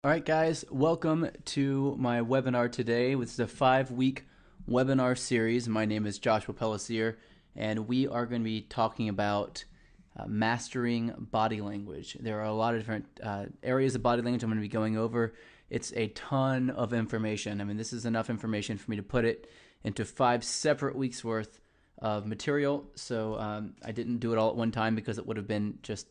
All right, guys, welcome to my webinar today. This is a 5-week webinar series. My name is Joshua Pellicer, and we are going to be talking about mastering body language. There are a lot of different areas of body language I'm going to be going over. It's a ton of information. I mean, this is enough information for me to put it into 5 separate weeks worth of material. So I didn't do it all at one time because it would have been just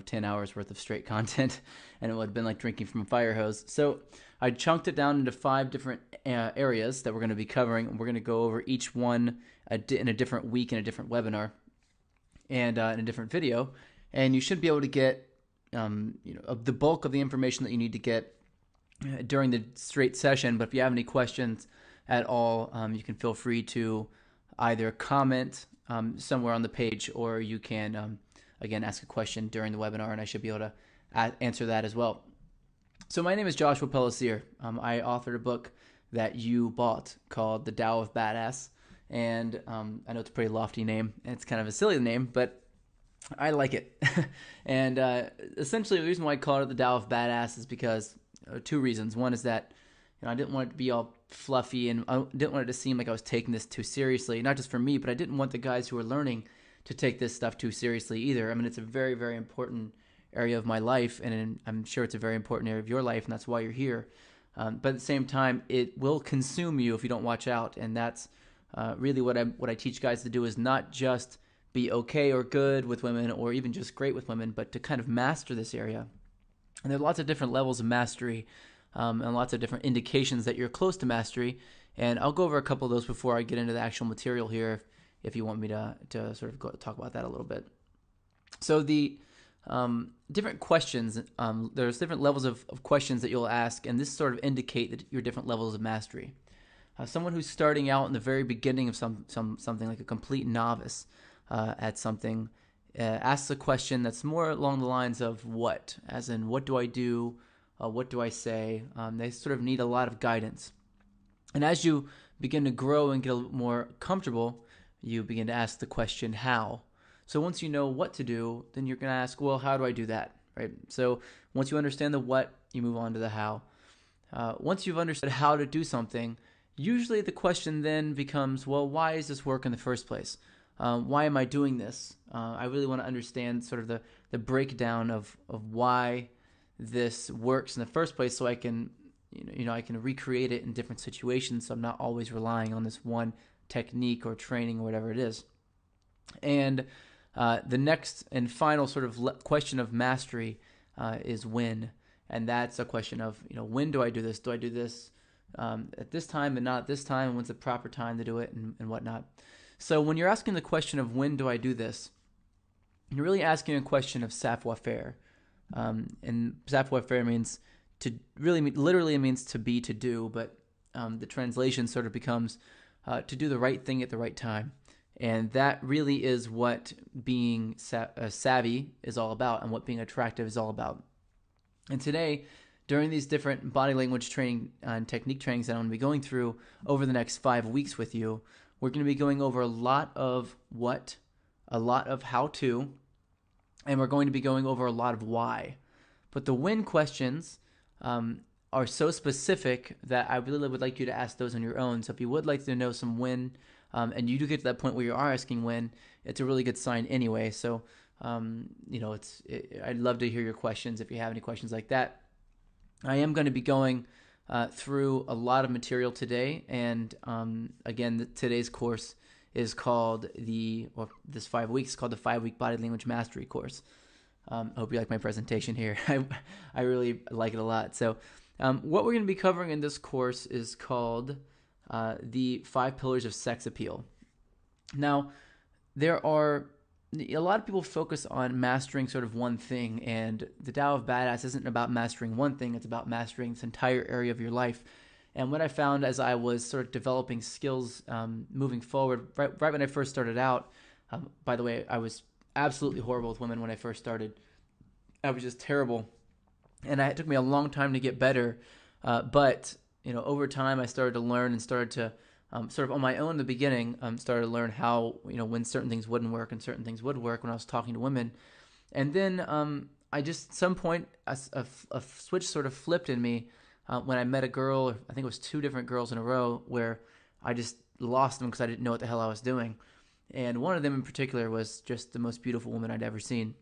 10 hours worth of straight content, and it would have been like drinking from a fire hose. So I chunked it down into 5 different areas that we're going to be covering, and we're going to go over each one in a different week, in a different webinar, and in a different video. And you should be able to get the bulk of the information that you need to get during the straight session. But if you have any questions at all, you can feel free to either comment somewhere on the page, or you can again, ask a question during the webinar, and I should be able to answer that as well. So my name is Joshua Pellicer. I authored a book that you bought called The Tao of Badass, and I know it's a pretty lofty name, and it's kind of a silly name, but I like it. And essentially, the reason why I called it The Tao of Badass is because 2 reasons. One is that I didn't want it to be all fluffy, and I didn't want it to seem like I was taking this too seriously, not just for me, but I didn't want the guys who were learning to take this stuff too seriously either. I mean, it's a very, very important area of my life, and I'm sure it's a very important area of your life, and that's why you're here. But at the same time, it will consume you if you don't watch out, and that's really what I teach guys to do, is not just be okay or good with women, or even just great with women, but to kind of master this area. And there are lots of different levels of mastery, and lots of different indications that you're close to mastery, and I'll go over a couple of those before I get into the actual material here, if you want me to sort of talk about that a little bit. So the different questions, there's different levels of questions that you'll ask, and this sort of indicate your different levels of mastery. Someone who's starting out in the very beginning of something, like a complete novice at something, asks a question that's more along the lines of what, as in what do I do, what do I say. They sort of need a lot of guidance. And as you begin to grow and get a little more comfortable, you begin to ask the question, how? So once you know what to do, then you're going to ask, well, how do I do that, right? So once you understand the what, you move on to the how. Once you've understood how to do something, usually the question then becomes, well, why does this work in the first place? Why am I doing this? I really want to understand sort of the breakdown of why this works in the first place, so I can I can recreate it in different situations, so I'm not always relying on this one technique or training or whatever it is. And the next and final sort of question of mastery is when. And that's a question of, when do I do this? Do I do this at this time and not at this time? And when's the proper time to do it, and whatnot? So when you're asking the question of when do I do this, you're really asking a question of savoir-faire. And savoir-faire means literally it means to be, to do, but the translation sort of becomes to do the right thing at the right time. And that really is what being savvy is all about, and what being attractive is all about. And today, during these different body language training and technique trainings that I'm going to be going through over the next 5 weeks with you, we're going to be going over a lot of what, a lot of how to, and we're going to be going over a lot of why. But the when questions are so specific that I really would like you to ask those on your own. So if you would like to know some when, and you do get to that point where you are asking when, it's a really good sign anyway. So, I'd love to hear your questions if you have any questions like that. I am going to be going through a lot of material today, and again, today's course is called this 5 weeks is called the 5-week body language mastery course. I hope you like my presentation here. I really like it a lot. So what we're going to be covering in this course is called the 5 pillars of sex appeal. Now, there are a lot of people focus on mastering sort of one thing, and the Tao of Badass isn't about mastering one thing. It's about mastering this entire area of your life. And what I found as I was sort of developing skills moving forward, right when I first started out, by the way, I was absolutely horrible with women when I first started. I was just terrible. And it took me a long time to get better. But over time, I started to learn and started to sort of on my own in the beginning, started to learn how, when certain things wouldn't work and certain things would work when I was talking to women. And then I just, at some point, a switch sort of flipped in me when I met a girl. I think it was two different girls in a row where I just lost them because I didn't know what the hell I was doing. And one of them in particular was just the most beautiful woman I'd ever seen.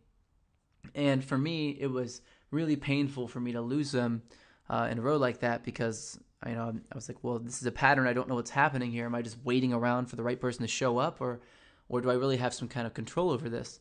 And for me, it was really painful for me to lose them in a row like that because I was like, well, this is a pattern. I don't know what's happening here. Am I just waiting around for the right person to show up, or do I really have some kind of control over this?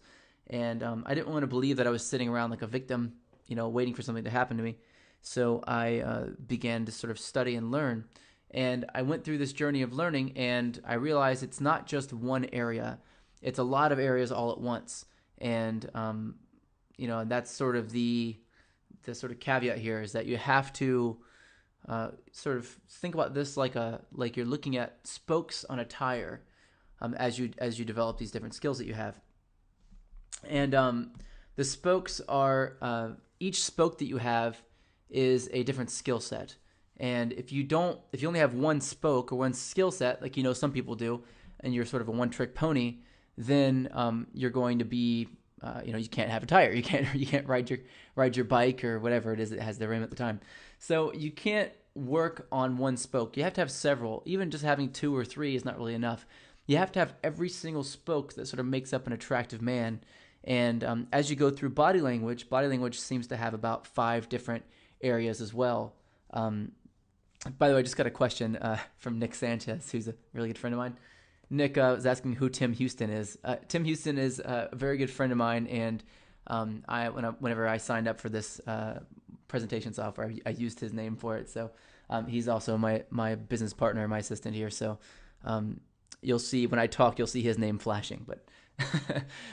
And I didn't want to believe that I was sitting around like a victim, waiting for something to happen to me. So I began to sort of study and learn. And I went through this journey of learning, and I realized it's not just one area; it's a lot of areas all at once. And and that's sort of the sort of caveat here is that you have to sort of think about this like you're looking at spokes on a tire as you develop these different skills that you have. And the spokes are each spoke that you have is a different skill set. And if you only have one spoke or one skill set, like some people do, and you're sort of a one-trick pony, then you're going to be you can't have a tire. You can't ride your bike or whatever it is that has the rim at the time. So you can't work on one spoke. You have to have several. Even just having two or three is not really enough. You have to have every single spoke that sort of makes up an attractive man. And as you go through body language seems to have about 5 different areas as well. By the way, I just got a question from Nick Sanchez, who's a really good friend of mine. Nick was asking who Tim Houston is. Tim Houston is a very good friend of mine, and whenever I signed up for this presentation software, I used his name for it. So he's also my business partner, my assistant here. So you'll see when I talk, you'll see his name flashing, but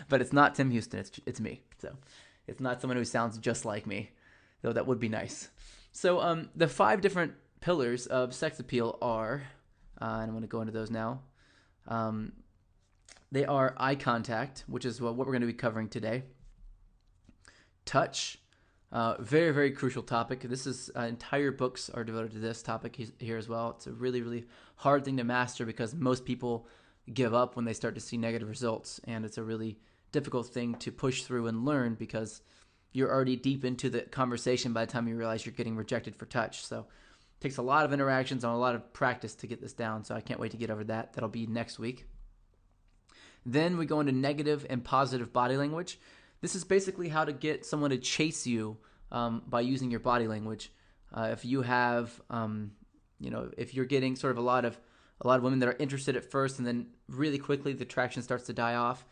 but it's not Tim Houston. It's me. So it's not someone who sounds just like me, though that would be nice. So the 5 different pillars of sex appeal are, and I'm going to go into those now. They are eye contact, which is what we're going to be covering today. Touch, very, very crucial topic. This is entire books are devoted to this topic here as well. It's a really, really hard thing to master because most people give up when they start to see negative results, and it's a really difficult thing to push through and learn because you're already deep into the conversation by the time you realize you're getting rejected for touch. So it takes a lot of interactions and a lot of practice to get this down, so I can't wait to get over that. That'll be next week. Then we go into negative and positive body language. This is basically how to get someone to chase you by using your body language. If you have, if you're getting sort of a lot of women that are interested at first and then really quickly the attraction starts to die off,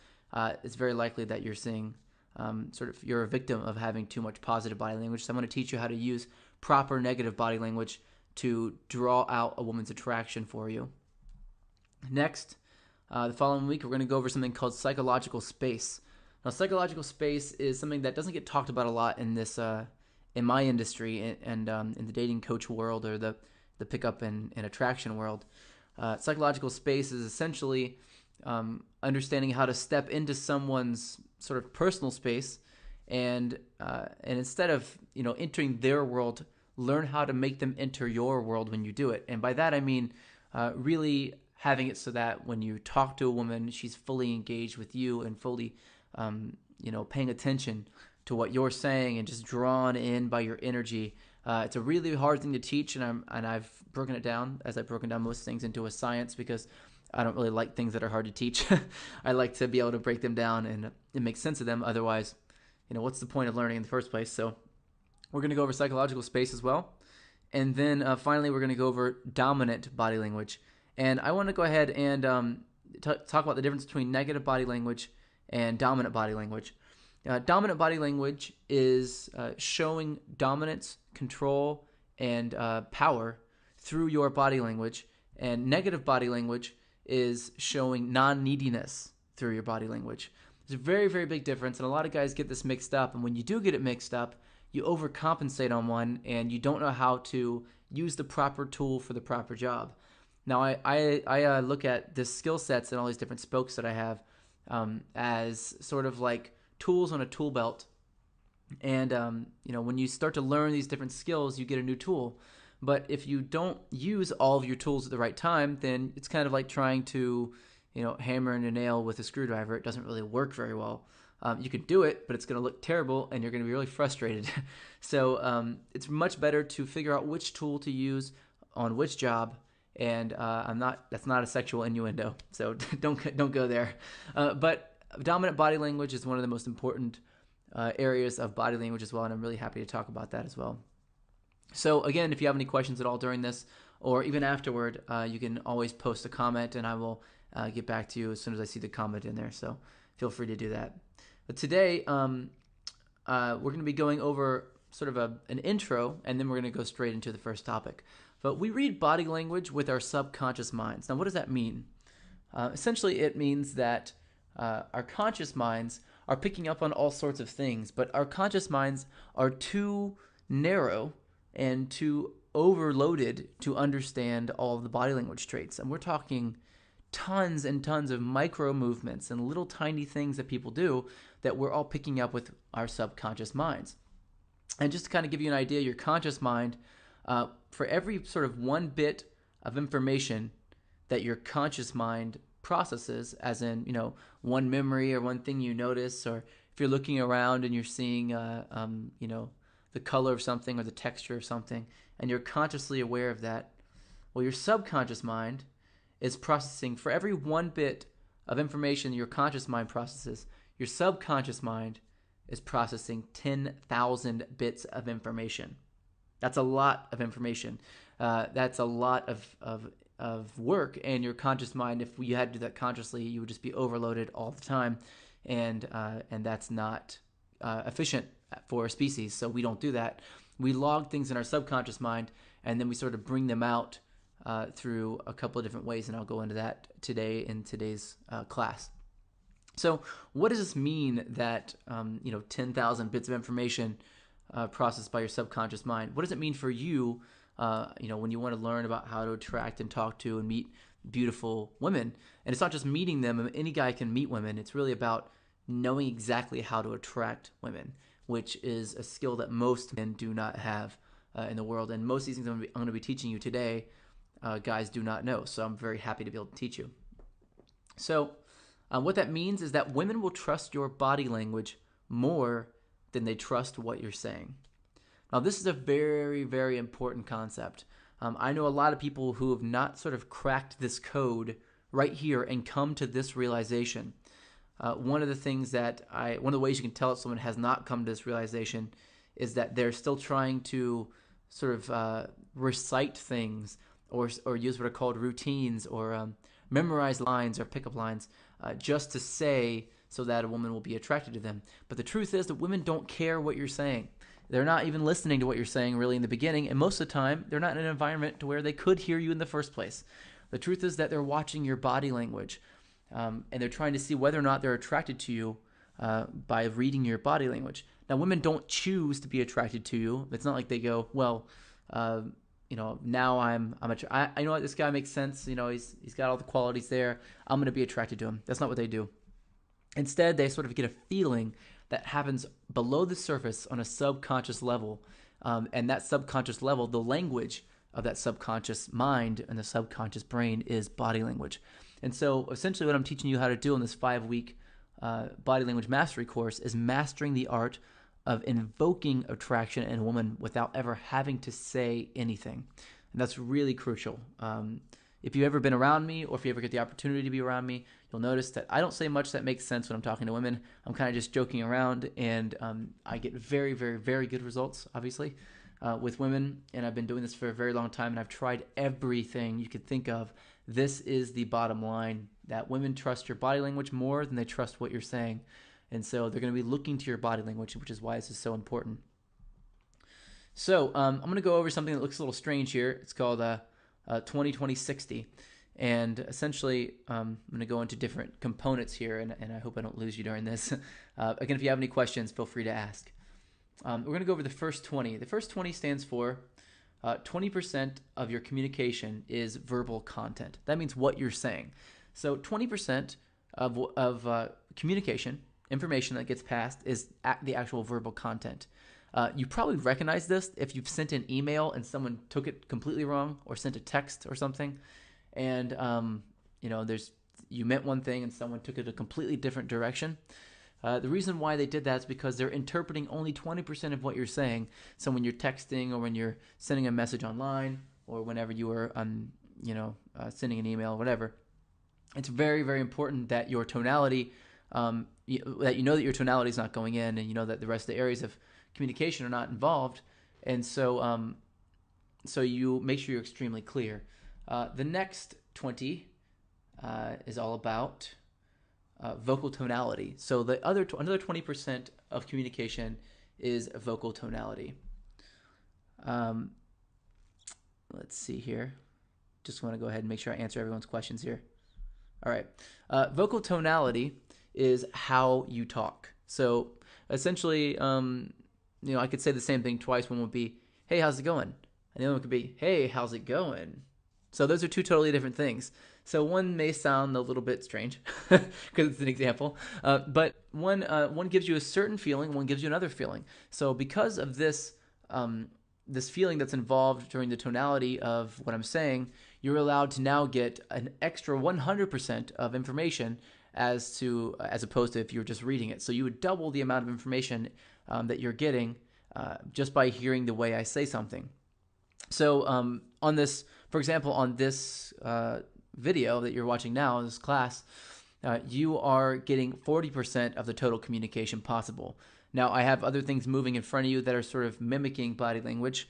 it's very likely that you're seeing you're a victim of having too much positive body language. So I'm going to teach you how to use proper negative body language to draw out a woman's attraction for you. Next, the following week, we're going to go over something called psychological space. Now, psychological space is something that doesn't get talked about a lot in this, in my industry and in the dating coach world or the pickup and attraction world. Psychological space is essentially understanding how to step into someone's sort of personal space and instead of entering their world, learn how to make them enter your world when you do it. And by that I mean really having it so that when you talk to a woman, she's fully engaged with you and fully paying attention to what you're saying and just drawn in by your energy. It's a really hard thing to teach, and I've broken it down, as I've broken down most things, into a science because I don't really like things that are hard to teach. I like to be able to break them down and make sense of them. Otherwise, what's the point of learning in the first place? So we're going to go over psychological space as well. And then finally, we're going to go over dominant body language. And I want to go ahead and talk about the difference between negative body language and dominant body language. Dominant body language is showing dominance, control, and power through your body language. And negative body language is showing non-neediness through your body language. There's a very, very big difference, and a lot of guys get this mixed up. And when you do get it mixed up, you overcompensate on one, and you don't know how to use the proper tool for the proper job. Now, I look at the skill sets and all these different spokes that I have as sort of like tools on a tool belt. And, when you start to learn these different skills, you get a new tool. But if you don't use all of your tools at the right time, then it's kind of like trying to, hammer in a nail with a screwdriver. It doesn't really work very well. You can do it, but it's going to look terrible and you're going to be really frustrated. So it's much better to figure out which tool to use on which job. And that's not a sexual innuendo, so don't go there. But dominant body language is one of the most important areas of body language as well, and I'm really happy to talk about that as well. So again, if you have any questions at all during this or even afterward, you can always post a comment, and I will get back to you as soon as I see the comment in there. So feel free to do that. But today, we're going to be going over sort of an intro, and then we're going to go straight into the first topic. But we read body language with our subconscious minds. Now, what does that mean? Essentially, it means that our conscious minds are picking up on all sorts of things, but our conscious minds are too narrow and too overloaded to understand all of the body language traits. And we're talking tons and tons of micro movements and little tiny things that people do that we're all picking up with our subconscious minds. And just to kind of give you an idea, your conscious mind, for every sort of one bit of information that your conscious mind processes, as in, one memory or one thing you notice, or if you're looking around and you're seeing, the color of something or the texture of something, and you're consciously aware of that, well, your subconscious mind is processing for every one bit of information your conscious mind processes, your subconscious mind is processing 10,000 bits of information. That's a lot of information. That's a lot of work, and your conscious mind, if you had to do that consciously, you would just be overloaded all the time, and that's not efficient for a species. So we don't do that. We log things in our subconscious mind, and then we sort of bring them out through a couple of different ways, and I'll go into that today in today's class. So what does this mean that 10,000 bits of information processed by your subconscious mind? What does it mean for you, when you want to learn about how to attract and talk to and meet beautiful women? And it's not just meeting them. Any guy can meet women. It's really about knowing exactly how to attract women, which is a skill that most men do not have in the world. And most of these things I'm going to be teaching you today, guys do not know. So I'm very happy to be able to teach you. So what that means is that women will trust your body language more than they trust what you're saying. Now, this is a very, very important concept. I know a lot of people who have not sort of cracked this code right here and come to this realization. One of the ways you can tell that someone has not come to this realization is that they're still trying to sort of recite things or use what are called routines or memorize lines or pickup lines just to say so that a woman will be attracted to them. But the truth is that women don't care what you're saying. They're not even listening to what you're saying really in the beginning, and most of the time they're not in an environment to where they could hear you in the first place. The truth is that they're watching your body language, and they're trying to see whether or not they're attracted to you by reading your body language. Now, women don't choose to be attracted to you. It's not like they go, well, now I know what, this guy makes sense. He's got all the qualities there. I'm going to be attracted to him. That's not what they do. Instead, they sort of get a feeling that happens below the surface on a subconscious level. And that subconscious level, the language of that subconscious mind and the subconscious brain is body language. And so essentially what I'm teaching you how to do in this 5-week body language mastery course is mastering the art of invoking attraction in a woman without ever having to say anything. And that's really crucial. If you've ever been around me, or if you ever get the opportunity to be around me, you'll notice that I don't say much that makes sense when I'm talking to women. I'm kind of just joking around, and I get very, very, very good results, obviously, with women. And I've been doing this for a very long time, and I've tried everything you could think of. This is the bottom line, that women trust your body language more than they trust what you're saying. And so they're going to be looking to your body language, which is why this is so important. So I'm going to go over something that looks a little strange here. It's called 20-20-60. And essentially, I'm going to go into different components here, and I hope I don't lose you during this. Again, if you have any questions, feel free to ask. We're going to go over the first 20. The first 20 stands for 20% of your communication is verbal content. That means what you're saying. So 20% of communication, information that gets passed, is the actual verbal content. You probably recognize this if you've sent an email and someone took it completely wrong, or sent a text or something, and you meant one thing and someone took it a completely different direction. The reason why they did that is because they're interpreting only 20% of what you're saying. So when you're texting or when you're sending a message online or whenever you are, sending an email or whatever, it's very, very important that your tonality, that you know that your tonality is not going in, and you know that the rest of the areas of communication are not involved. And so you make sure you're extremely clear. The next 20 is all about vocal tonality. So the another 20% of communication is vocal tonality. Let's see here. Just want to go ahead and make sure I answer everyone's questions here. All right. Vocal tonality is how you talk. So essentially, I could say the same thing twice. One would be, "Hey, how's it going?" And the other one could be, "Hey, how's it going?" So those are two totally different things. So one may sound a little bit strange because it's an example, but one gives you a certain feeling, one gives you another feeling. So because of this this feeling that's involved during the tonality of what I'm saying, you're allowed to now get an extra 100% of information as opposed to if you were just reading it. So you would double the amount of information that you're getting just by hearing the way I say something. So on this, for example, on this video that you're watching now, in this class, you are getting 40% of the total communication possible. Now, I have other things moving in front of you that are sort of mimicking body language,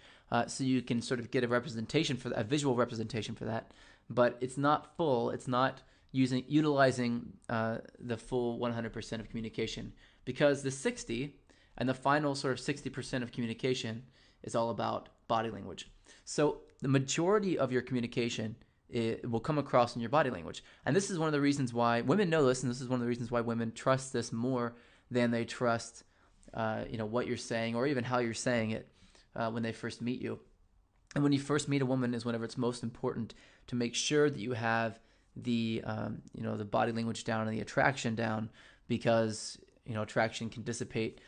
so you can sort of get a representation for that, a visual representation for that. But it's not full. It's not utilizing the full 100% of communication, because the 60 and the final sort of 60% of communication is all about body language. So the majority of your communication will come across in your body language. And this is one of the reasons why women know this, and this is one of the reasons why women trust this more than they trust what you're saying or even how you're saying it when they first meet you. And when you first meet a woman is whenever it's most important to make sure that you have the the body language down and the attraction down, because attraction can dissipate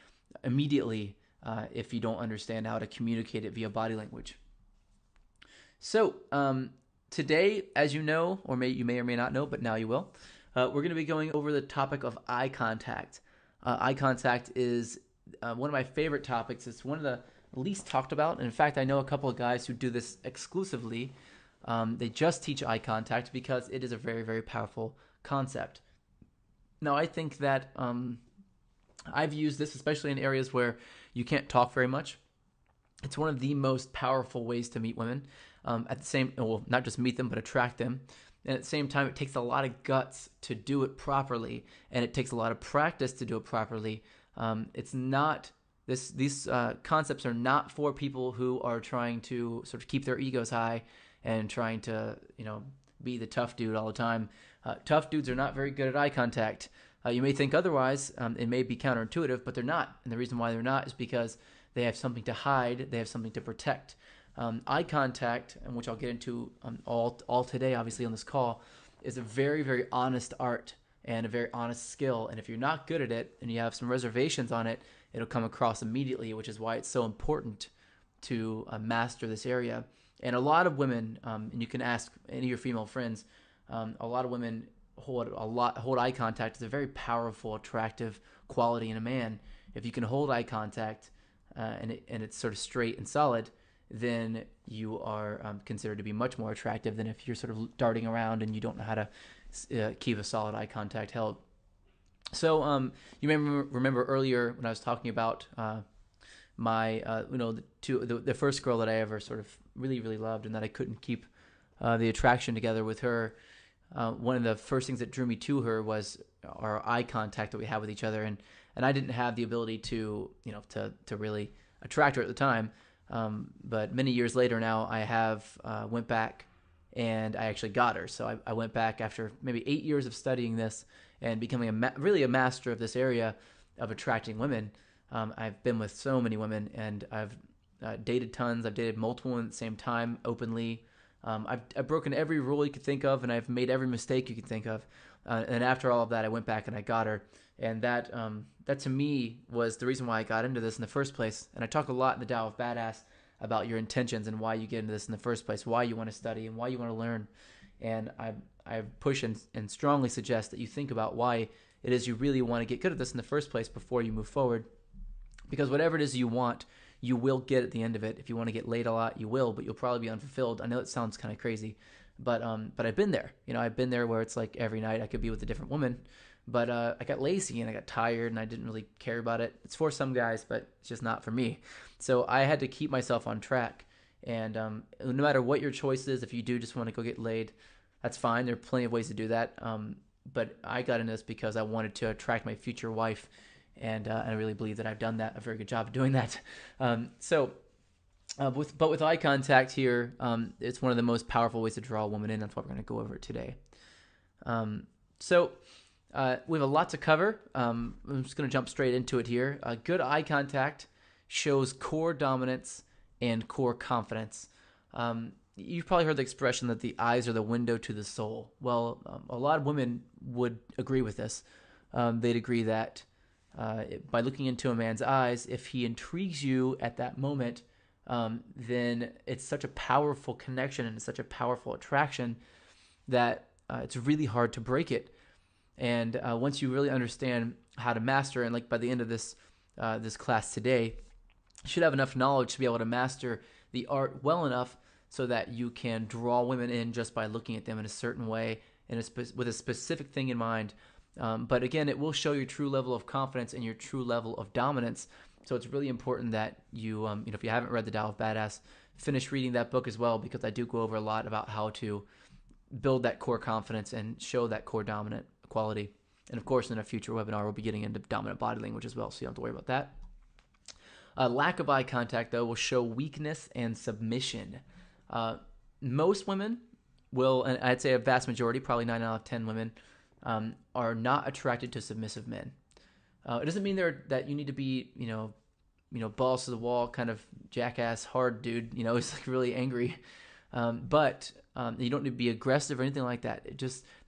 immediately if you don't understand how to communicate it via body language. So today, as you know, or you may or may not know, but now you will, we're going to be going over the topic of eye contact. Eye contact is one of my favorite topics. It's one of the least talked about. And in fact, I know a couple of guys who do this exclusively. They just teach eye contact because it is a very, very powerful concept. Now, I think that I've used this, especially in areas where you can't talk very much. It's one of the most powerful ways to meet women. Not just meet them, but attract them. And at the same time, it takes a lot of guts to do it properly, and it takes a lot of practice to do it properly. These concepts are not for people who are trying to sort of keep their egos high and trying to, be the tough dude all the time. Tough dudes are not very good at eye contact. You may think otherwise. It may be counterintuitive, but they're not. And the reason why they're not is because they have something to hide. They have something to protect. Eye contact, and which I'll get into all today, obviously on this call, is a very, very honest art and a very honest skill. And if you're not good at it and you have some reservations on it, it'll come across immediately, which is why it's so important to master this area. And a lot of women, and you can ask any of your female friends, a lot of women hold eye contact. It's a very powerful, attractive quality in a man. If you can hold eye contact and it's sort of straight and solid, then you are considered to be much more attractive than if you're sort of darting around and you don't know how to keep a solid eye contact held. So you may remember earlier when I was talking about the first girl that I ever sort of really, really loved, and that I couldn't keep the attraction together with her. One of the first things that drew me to her was our eye contact that we had with each other, and I didn't have the ability to really attract her at the time. But many years later now, I have went back and I actually got her. So I went back after maybe 8 years of studying this and becoming really a master of this area of attracting women. I've been with so many women, and I've dated tons. I've dated multiple women at the same time, openly. I've broken every rule you could think of, and I've made every mistake you could think of. And after all of that, I went back and I got her. And that to me was the reason why I got into this in the first place. And I talk a lot in the Tao of Badass about your intentions and why you get into this in the first place, why you want to study and why you want to learn. And I push and strongly suggest that you think about why it is you really want to get good at this in the first place before you move forward. Because whatever it is you want, you will get at the end of it. If you want to get laid a lot, you will, but you'll probably be unfulfilled. I know it sounds kind of crazy, but I've been there. I've been there where it's like every night I could be with a different woman, but I got lazy and I got tired and I didn't really care about it. It's for some guys, but it's just not for me. So I had to keep myself on track. And no matter what your choice is, if you do just want to go get laid, that's fine. There are plenty of ways to do that. But I got into this because I wanted to attract my future wife. And I really believe that I've done that, a very good job of doing that. With eye contact here, it's one of the most powerful ways to draw a woman in. That's why we're going to go over it today. We have a lot to cover. I'm just going to jump straight into it here. Good eye contact shows core dominance and core confidence. You've probably heard the expression that the eyes are the window to the soul. Well, a lot of women would agree with this. They'd agree that by looking into a man's eyes, if he intrigues you at that moment, then it's such a powerful connection and it's such a powerful attraction that it's really hard to break it. And once you really understand how to master, and like by the end of this class today, you should have enough knowledge to be able to master the art well enough so that you can draw women in just by looking at them in a certain way and with a specific thing in mind. But again, it will show your true level of confidence and your true level of dominance. So it's really important that you, if you haven't read The Tao of Badass, finish reading that book as well, because I do go over a lot about how to build that core confidence and show that core dominant quality. And of course, in a future webinar, we'll be getting into dominant body language as well, so you don't have to worry about that. Lack of eye contact, though, will show weakness and submission. Most women will, and I'd say a vast majority, probably 9 out of 10 women, are not attracted to submissive men. It doesn't mean that you need to be, balls to the wall, kind of jackass, hard dude. It's like really angry, but you don't need to be aggressive or anything like that.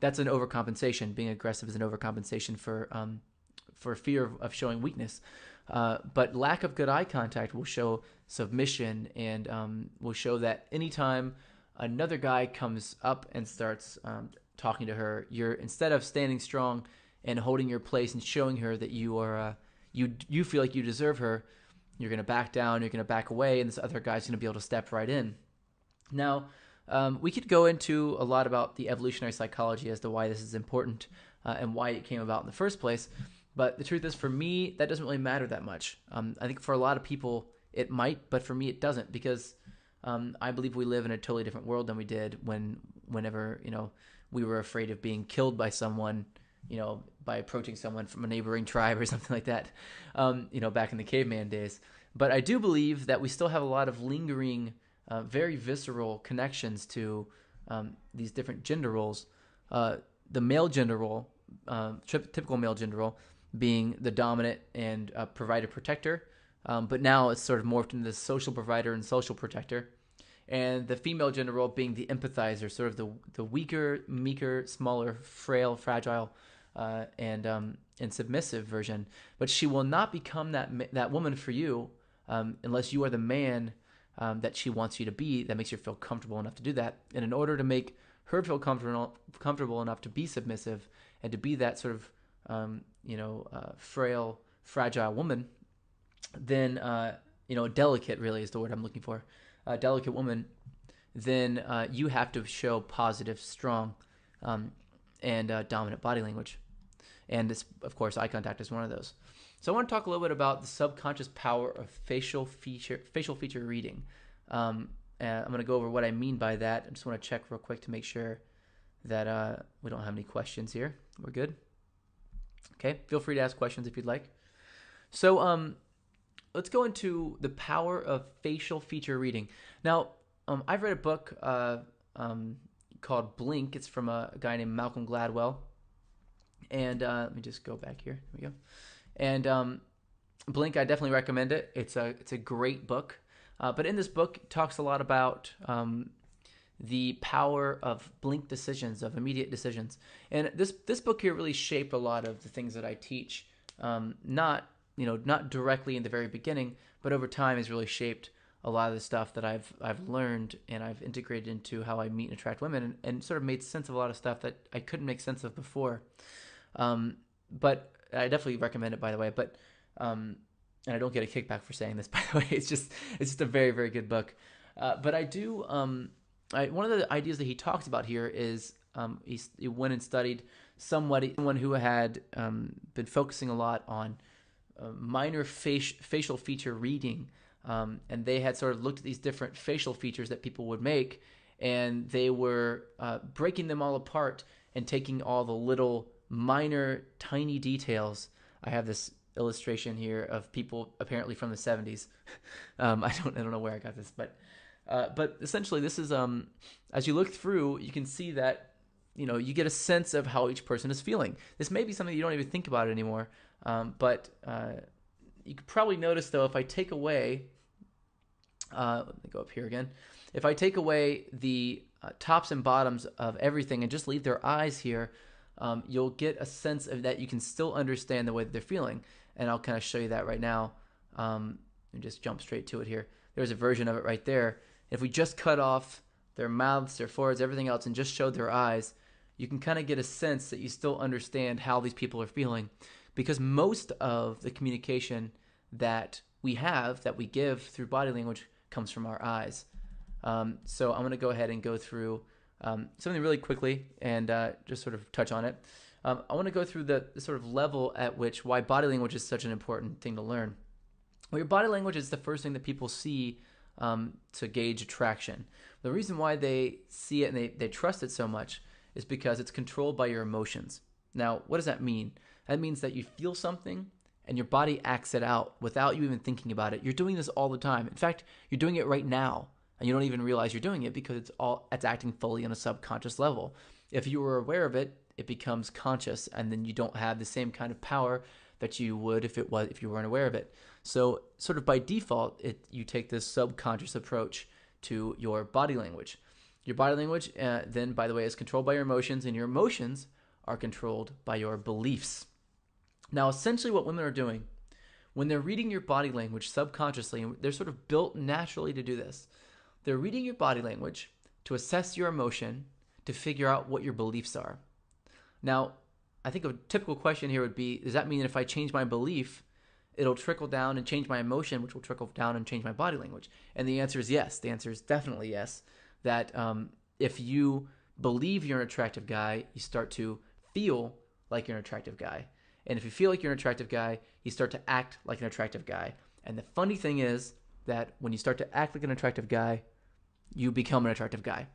That's an overcompensation. Being aggressive is an overcompensation for fear of showing weakness. But lack of good eye contact will show submission and will show that anytime another guy comes up and starts talking to her, you're, instead of standing strong and holding your place and showing her that you are you feel like you deserve her, you're going to back down, you're going to back away, and this other guy's going to be able to step right in. Now, we could go into a lot about the evolutionary psychology as to why this is important and why it came about in the first place. But the truth is, for me, that doesn't really matter that much. I think for a lot of people, it might, but for me, it doesn't, because I believe we live in a totally different world than we did whenever we were afraid of being killed by someone, by approaching someone from a neighboring tribe or something like that, back in the caveman days. But I do believe that we still have a lot of lingering, very visceral connections to these different gender roles. The male gender role, typical male gender role, being the dominant and provider protector, but now it's sort of morphed into the social provider and social protector. And the female gender role being the empathizer, sort of the weaker, meeker, smaller, frail, fragile, and submissive version. But she will not become that woman for you unless you are the man that she wants you to be, that makes you feel comfortable enough to do that. And in order to make her feel comfortable enough to be submissive and to be that sort of frail, fragile woman, then delicate really is the word I'm looking for. Delicate woman, then you have to show positive, strong, and dominant body language. And this, of course, eye contact is one of those. So I want to talk a little bit about the subconscious power of facial feature reading. I'm going to go over what I mean by that. I just want to check real quick to make sure that we don't have any questions here. We're good? Okay, feel free to ask questions if you'd like. So let's go into the power of facial feature reading. Now, I've read a book called Blink. It's from a guy named Malcolm Gladwell. And let me just go back here. Here we go. And Blink, I definitely recommend it. It's a great book. But in this book, it talks a lot about the power of blink decisions, of immediate decisions. And this book here really shaped a lot of the things that I teach. Not directly in the very beginning, but over time has really shaped a lot of the stuff that I've learned and I've integrated into how I meet and attract women, and sort of made sense of a lot of stuff that I couldn't make sense of before. but I definitely recommend it, by the way. But and I don't get a kickback for saying this, by the way. It's just a very, very good book. But I do one of the ideas that he talks about here is he went and studied someone who had been focusing a lot on minor facial feature reading, and they had sort of looked at these different facial features that people would make, and they were breaking them all apart and taking all the little minor tiny details. I have this illustration here of people apparently from the 70s. I don't know where I got this, but essentially this is as you look through, you can see that you get a sense of how each person is feeling. This may be something you don't even think about anymore, but you could probably notice though, if I take away, let me go up here again. If I take away the tops and bottoms of everything and just leave their eyes here, you'll get a sense of that you can still understand the way that they're feeling. And I'll kind of show you that right now. And just jump straight to it here. There's a version of it right there. If we just cut off their mouths, their foreheads, everything else, and just showed their eyes, you can kind of get a sense that you still understand how these people are feeling. Because most of the communication that we have, that we give through body language, comes from our eyes. So I'm going to go ahead and go through something really quickly and just sort of touch on it. I want to go through the sort of level at which why body language is such an important thing to learn. Well, your body language is the first thing that people see to gauge attraction. The reason why they see it and they trust it so much is because it's controlled by your emotions. Now, what does that mean? That means that you feel something and your body acts it out without you even thinking about it. You're doing this all the time. In fact, you're doing it right now, and you don't even realize you're doing it because it's acting fully on a subconscious level. If you were aware of it, it becomes conscious, and then you don't have the same kind of power that you would if you weren't aware of it. So sort of by default, you take this subconscious approach to your body language. Your body language then, by the way, is controlled by your emotions, and your emotions are controlled by your beliefs. Now, essentially what women are doing, when they're reading your body language subconsciously, and they're sort of built naturally to do this, they're reading your body language to assess your emotion, to figure out what your beliefs are. Now, I think a typical question here would be, does that mean that if I change my belief, it'll trickle down and change my emotion, which will trickle down and change my body language? And the answer is yes. The answer is definitely yes. That if you believe you're an attractive guy, you start to feel like you're an attractive guy. And if you feel like you're an attractive guy, you start to act like an attractive guy. And the funny thing is that when you start to act like an attractive guy, you become an attractive guy.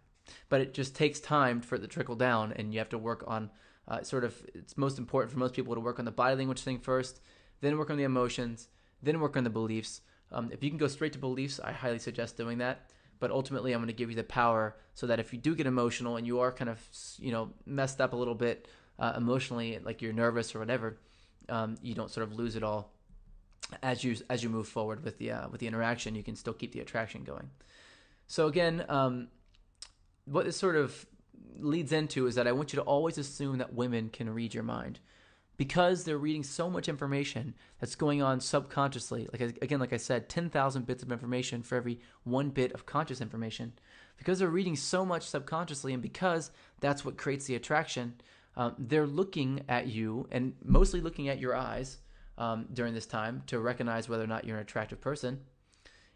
But it just takes time for it to trickle down, and you have to work on it's most important for most people to work on the body language thing first, then work on the emotions, then work on the beliefs. If you can go straight to beliefs, I highly suggest doing that. But ultimately, I'm going to give you the power so that if you do get emotional and you are kind of messed up a little bit emotionally, like you're nervous or whatever, you don't sort of lose it all as you move forward with the interaction. You can still keep the attraction going. So again, what this sort of leads into is that I want you to always assume that women can read your mind, because they're reading so much information that's going on subconsciously. Like I said, 10,000 bits of information for every 1 bit of conscious information. Because they're reading so much subconsciously, and because that's what creates the attraction, they're looking at you and mostly looking at your eyes during this time to recognize whether or not you're an attractive person.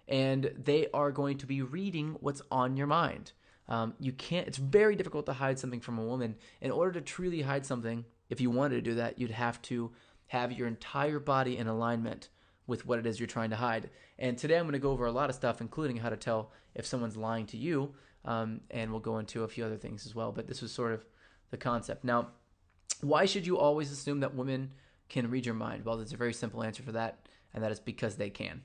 And they are going to be reading what's on your mind. It's very difficult to hide something from a woman. In order to truly hide something, if you wanted to do that, you'd have to have your entire body in alignment with what it is you're trying to hide. And today I'm going to go over a lot of stuff, including how to tell if someone's lying to you, and we'll go into a few other things as well. But this was sort of the concept. Now, why should you always assume that women can read your mind? Well, there's a very simple answer for that, and that is because they can.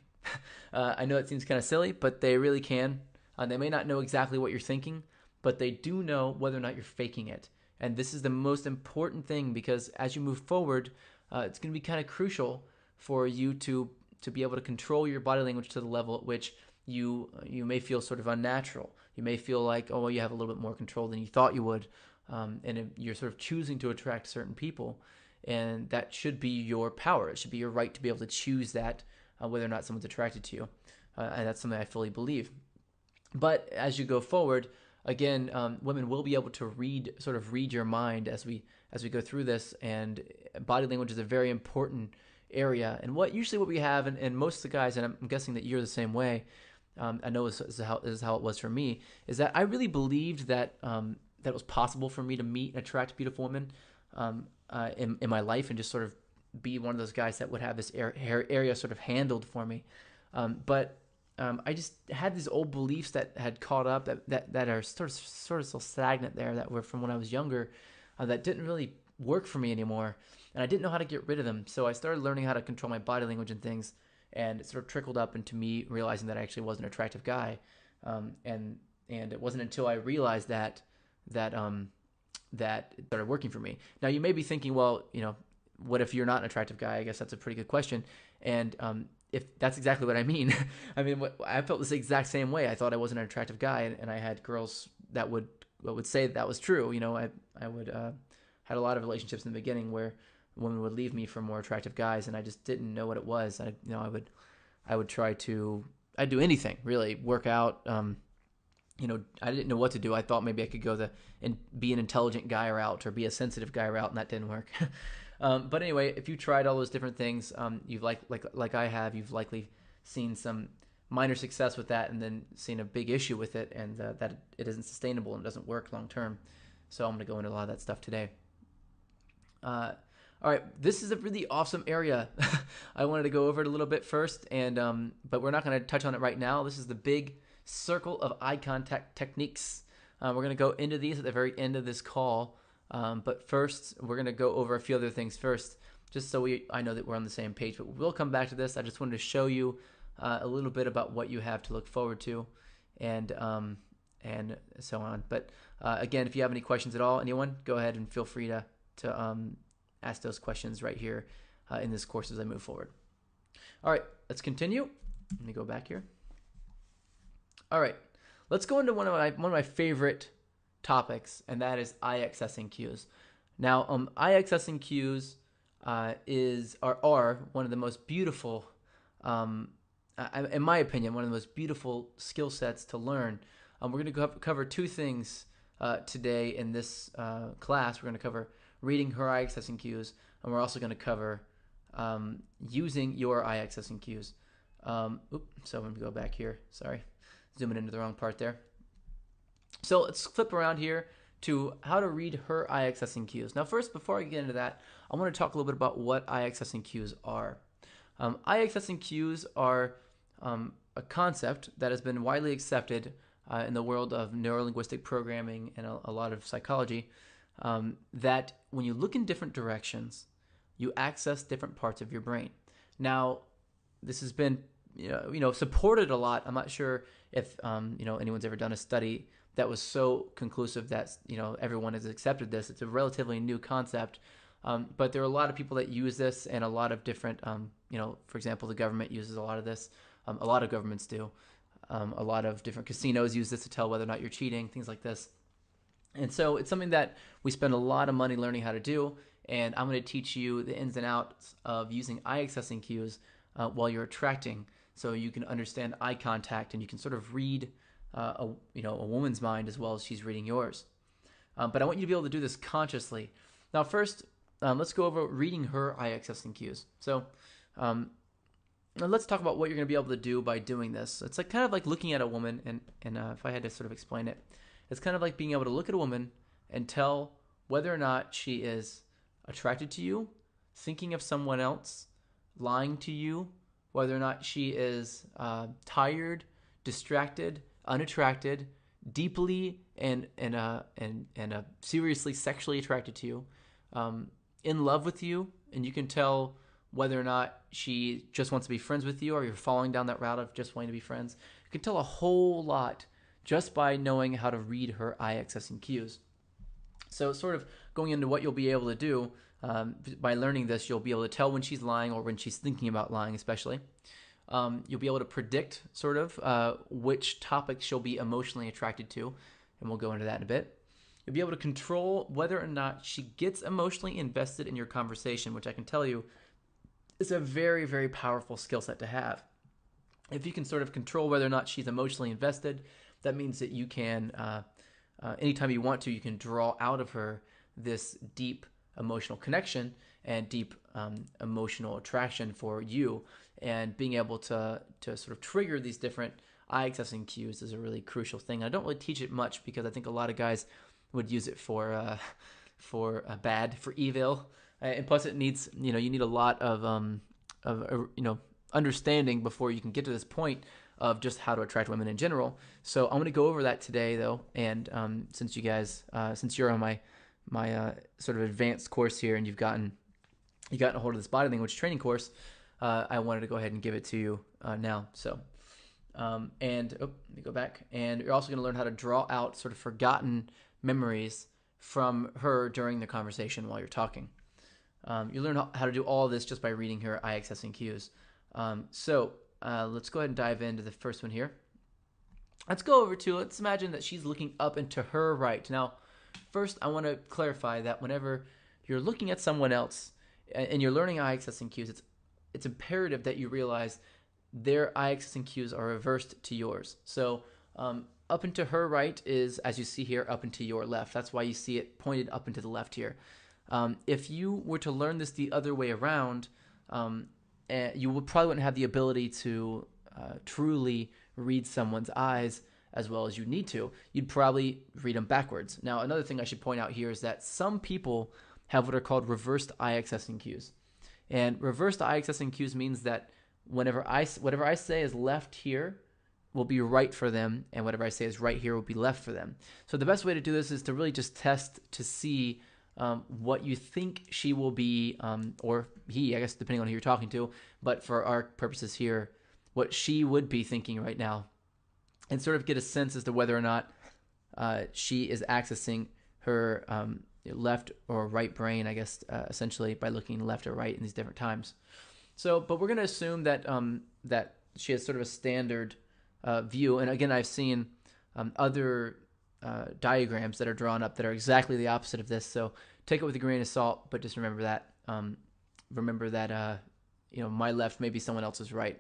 I know it seems kind of silly, but they really can. They may not know exactly what you're thinking, but they do know whether or not you're faking it. And this is the most important thing, because as you move forward, it's going to be kind of crucial for you to be able to control your body language to the level at which you may feel sort of unnatural. You may feel like, oh, well, you have a little bit more control than you thought you would, and you're sort of choosing to attract certain people, and that should be your power. It should be your right to be able to choose that, whether or not someone's attracted to you, and that's something I fully believe. But as you go forward, again, women will be able to read your mind as we go through this, and body language is a very important area. And what we have, and most of the guys, and I'm guessing that you're the same way. I know this is how it was for me. Is that I really believed that that it was possible for me to meet and attract beautiful women in my life, and just sort of be one of those guys that would have this area sort of handled for me. But I just had these old beliefs that had caught up that are sort of still stagnant there, that were from when I was younger, that didn't really work for me anymore, and I didn't know how to get rid of them. So I started learning how to control my body language and things, and it sort of trickled up into me realizing that I actually was an attractive guy, and it wasn't until I realized that it started working for me. Now you may be thinking, well, what if you're not an attractive guy? I guess that's a pretty good question, and if that's exactly what I mean. I mean, I felt this exact same way. I thought I wasn't an attractive guy, and I had girls that would say that was true. I would had a lot of relationships in the beginning where women would leave me for more attractive guys, and I just didn't know what it was. I would try to, I'd do anything really, work out. I didn't know what to do. I thought maybe I could go and be an intelligent guy route or be a sensitive guy route, and that didn't work. But anyway, if you tried all those different things, you've like I have, you've likely seen some minor success with that, and then seen a big issue with it, and that it isn't sustainable and doesn't work long term. So I'm going to go into a lot of that stuff today. All right, this is a really awesome area. I wanted to go over it a little bit first, and but we're not going to touch on it right now. This is the big circle of eye contact techniques. We're going to go into these at the very end of this call, but first we're going to go over a few other things first, just so I know that we're on the same page. But we'll come back to this. I just wanted to show you a little bit about what you have to look forward to, and so on. But again, if you have any questions at all, anyone, go ahead and feel free to ask those questions right here in this course as I move forward. All right, let's continue. Let me go back here. All right, let's go into one of my favorite topics, and that is eye accessing cues. Now, eye accessing cues are one of the most beautiful, in my opinion, one of the most beautiful skill sets to learn. We're going to cover two things today in this class. We're going to cover reading her eye accessing cues, and we're also going to cover using your eye accessing cues. So I'm going to go back here. Sorry, zooming into the wrong part there. So let's flip around here to how to read her eye accessing cues. Now first, before I get into that, I want to talk a little bit about what eye accessing cues are. Eye accessing cues are a concept that has been widely accepted in the world of neurolinguistic programming and a lot of psychology, that when you look in different directions, you access different parts of your brain. Now, this has been supported a lot. I'm not sure if anyone's ever done a study that was so conclusive that everyone has accepted this. It's a relatively new concept, but there are a lot of people that use this, and a lot of different for example, the government uses a lot of this. A lot of governments do. A lot of different casinos use this to tell whether or not you're cheating, things like this. And so it's something that we spend a lot of money learning how to do, and I'm going to teach you the ins and outs of using eye accessing cues while you're attracting, so you can understand eye contact and you can sort of read a woman's mind as well as she's reading yours. But I want you to be able to do this consciously. Now first, let's go over reading her eye accessing cues. So now let's talk about what you're going to be able to do by doing this. It's kind of like looking at a woman, and if I had to sort of explain it, it's kind of like being able to look at a woman and tell whether or not she is attracted to you, thinking of someone else, lying to you, whether or not she is tired, distracted, unattracted, deeply and seriously sexually attracted to you, in love with you, and you can tell whether or not she just wants to be friends with you, or you're falling down that route of just wanting to be friends. You can tell a whole lot just by knowing how to read her eye accessing cues. So sort of going into what you'll be able to do by learning this, you'll be able to tell when she's lying or when she's thinking about lying especially. You'll be able to predict sort of which topics she'll be emotionally attracted to, and we'll go into that in a bit. You'll be able to control whether or not she gets emotionally invested in your conversation, which I can tell you is a very, very powerful skill set to have. If you can sort of control whether or not she's emotionally invested, that means that you can anytime you want to, you can draw out of her this deep emotional connection and deep emotional attraction for you. And being able to sort of trigger these different eye accessing cues is a really crucial thing. I don't really teach it much because I think a lot of guys would use it for bad, for evil, and plus it needs, you need a lot of understanding before you can get to this point of just how to attract women in general. So I'm going to go over that today, though, and since you guys, since you're on my sort of advanced course here, and you've gotten a hold of this body language training course, I wanted to go ahead and give it to you now. So, let me go back, and you're also going to learn how to draw out sort of forgotten memories from her during the conversation while you're talking. You learn how to do all this just by reading her eye accessing cues. Let's go ahead and dive into the first one here. Let's imagine that she's looking up and to her right. Now, first, I want to clarify that whenever you're looking at someone else and you're learning eye accessing cues, it's imperative that you realize their eye accessing cues are reversed to yours. So up and to her right is, as you see here, up and to your left. That's why you see it pointed up and to the left here. If you were to learn this the other way around, you probably wouldn't have the ability to truly read someone's eyes as well as you need to. You'd probably read them backwards. Now, another thing I should point out here is that some people have what are called reversed eye accessing cues. And reversed eye accessing cues means that whatever I say is left here will be right for them, and whatever I say is right here will be left for them. So the best way to do this is to really just test to see what you think she will be, or he, I guess, depending on who you're talking to, but for our purposes here, what she would be thinking right now, and sort of get a sense as to whether or not she is accessing her left or right brain, I guess, essentially by looking left or right in these different times. So, but we're going to assume that that she has sort of a standard view. And again, I've seen other diagrams that are drawn up that are exactly the opposite of this. So take it with a grain of salt, but just remember that my left may be someone else's right.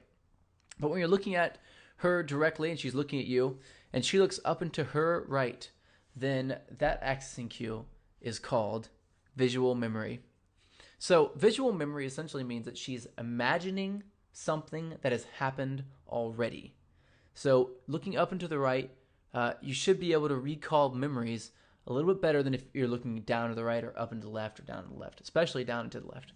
But when you're looking at her directly and she's looking at you and she looks up and to her right, then that accessing cue is called visual memory. So visual memory essentially means that she's imagining something that has happened already. So looking up and to the right, you should be able to recall memories a little bit better than if you're looking down to the right or up and to the left or down to the left, especially down and to the left.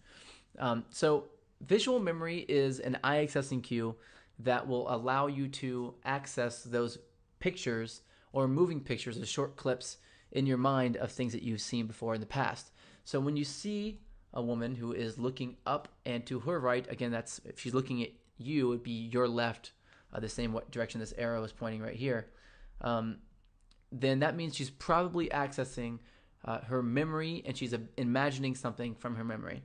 So visual memory is an eye accessing cue that will allow you to access those pictures or moving pictures as short clips in your mind of things that you've seen before in the past. So when you see a woman who is looking up and to her right, again, that's if she's looking at you, it'd be your left, the same direction this arrow is pointing right here, then that means she's probably accessing her memory and she's imagining something from her memory.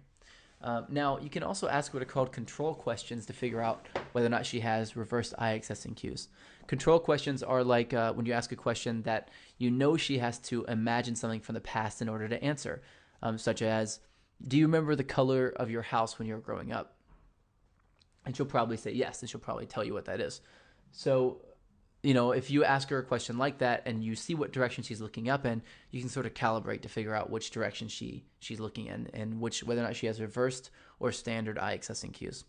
Now, you can also ask what are called control questions to figure out whether or not she has reversed eye accessing cues. Control questions are like when you ask a question that you know she has to imagine something from the past in order to answer, such as, do you remember the color of your house when you were growing up? And she'll probably say yes, and she'll probably tell you what that is. So, if you ask her a question like that and you see what direction she's looking up in, you can sort of calibrate to figure out which direction she's looking in and whether or not she has reversed or standard eye accessing cues.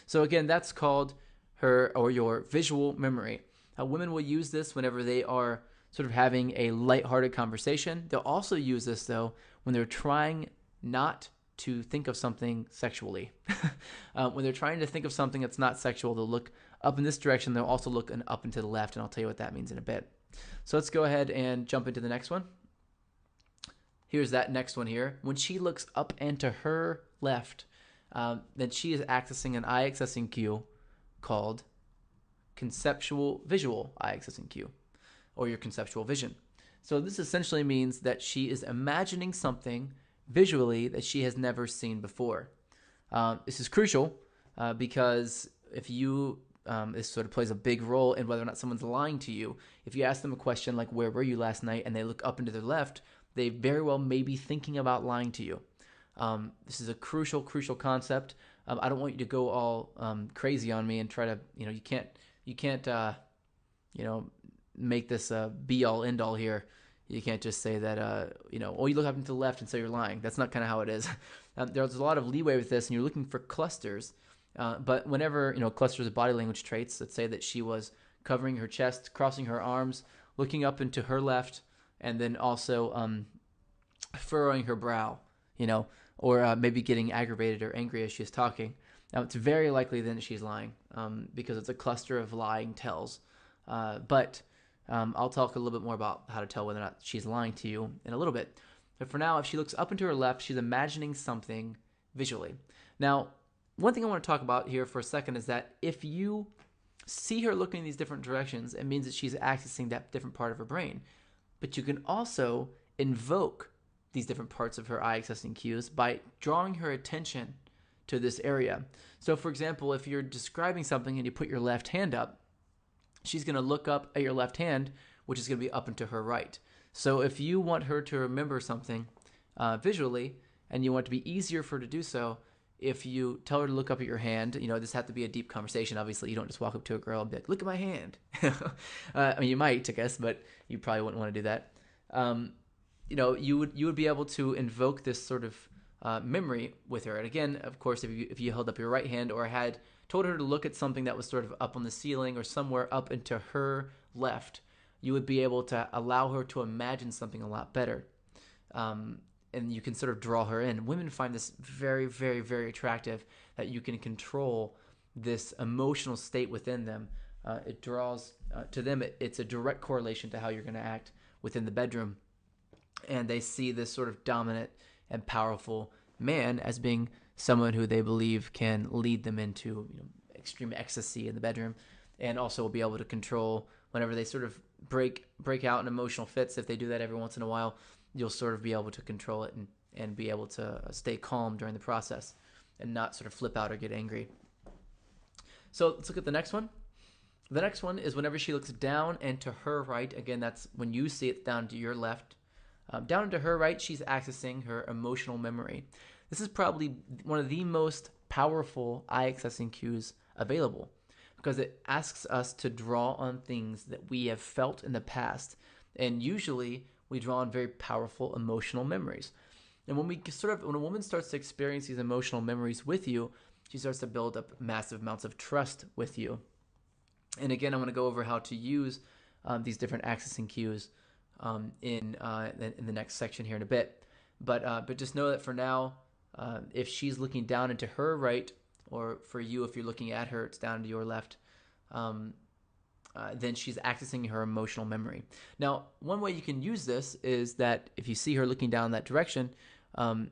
So again, that's called her or your visual memory. Women will use this whenever they are sort of having a lighthearted conversation. They'll also use this, though, when they're trying not to think of something sexually. When they're trying to think of something that's not sexual, they'll look up in this direction. They'll also look up and to the left, and I'll tell you what that means in a bit. So let's go ahead and jump into the next one. Here's that next one here. When she looks up and to her left, then she is accessing an eye accessing cue called conceptual visual eye accessing cue, or your conceptual vision. So this essentially means that she is imagining something visually that she has never seen before. This is crucial because if you this sort of plays a big role in whether or not someone's lying to you. If you ask them a question like, where were you last night, and they look up and to their left, they very well may be thinking about lying to you. This is a crucial concept. I don't want you to go all crazy on me and try to, you can't make this be all end all here. You can't just say that, oh, you look up and to the left and so you're lying. That's not kind of how it is. There's a lot of leeway with this, and you're looking for clusters. But whenever, clusters of body language traits, let's say that she was covering her chest, crossing her arms, looking up into her left, and then also furrowing her brow, or maybe getting aggravated or angry as she's talking. Now, it's very likely then that she's lying because it's a cluster of lying tells. But I'll talk a little bit more about how to tell whether or not she's lying to you in a little bit. But for now, if she looks up and to her left, she's imagining something visually. Now, one thing I want to talk about here for a second is that if you see her looking in these different directions, it means that she's accessing that different part of her brain. But you can also invoke these different parts of her eye accessing cues by drawing her attention to this area. So, for example, if you're describing something and you put your left hand up, she's going to look up at your left hand, which is going to be up and to her right. So if you want her to remember something visually, and you want it to be easier for her to do so, if you tell her to look up at your hand, this has to be a deep conversation. Obviously, you don't just walk up to a girl and be like, look at my hand. I mean, you might, I guess, but you probably wouldn't want to do that. You would be able to invoke this sort of memory with her. And again, of course, if you held up your right hand or had told her to look at something that was sort of up on the ceiling or somewhere up into her left, you would be able to allow her to imagine something a lot better. And you can sort of draw her in. Women find this very, very, very attractive, that you can control this emotional state within them. It draws, to them, it's a direct correlation to how you're going to act within the bedroom. And they see this sort of dominant and powerful man as being someone who they believe can lead them into extreme ecstasy in the bedroom, and also will be able to control whenever they sort of break out in emotional fits. If they do that every once in a while, you'll sort of be able to control it and be able to stay calm during the process and not sort of flip out or get angry. So let's look at the next one. The next one is whenever she looks down and to her right. Again, that's when you see it down to your left. Down and to her right, she's accessing her emotional memory. This is probably one of the most powerful eye accessing cues available, because it asks us to draw on things that we have felt in the past. And usually we draw on very powerful emotional memories. And when a woman starts to experience these emotional memories with you, she starts to build up massive amounts of trust with you. And again, I'm going to go over how to use these different accessing cues in the next section here in a bit. But just know that for now, if she's looking down into her right, or for you, if you're looking at her, it's down to your left, then she's accessing her emotional memory. Now, one way you can use this is that if you see her looking down that direction, and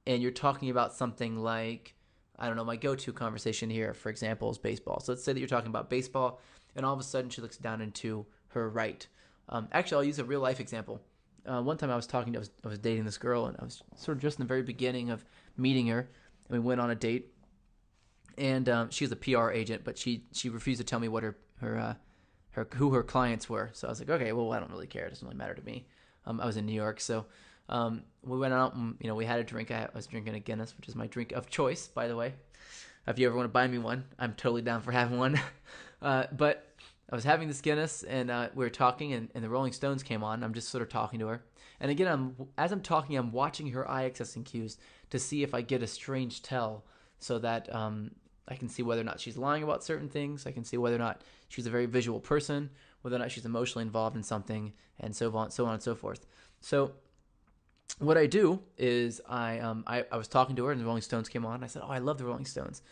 you're talking about something like, I don't know, my go-to conversation here, for example, is baseball. So let's say that you're talking about baseball, and all of a sudden she looks down into her right. Actually, I'll use a real-life example. One time I was dating this girl, and I was sort of just in the very beginning of meeting her, and we went on a date. And she was a PR agent, but she refused to tell me what who her clients were. So I was like, okay, well, I don't really care. It doesn't really matter to me. I was in New York, so we went out and we had a drink. I was drinking a Guinness, which is my drink of choice, by the way. If you ever want to buy me one, I'm totally down for having one. But I was having this Guinness, and we were talking, and the Rolling Stones came on. I'm just sort of talking to her. And again, as I'm talking, I'm watching her eye accessing cues to see if I get a strange tell, so that I can see whether or not she's lying about certain things. I can see whether or not she's a very visual person, whether or not she's emotionally involved in something, and so on and so forth. So what I do is I was talking to her, and the Rolling Stones came on. And I said, oh, I love the Rolling Stones.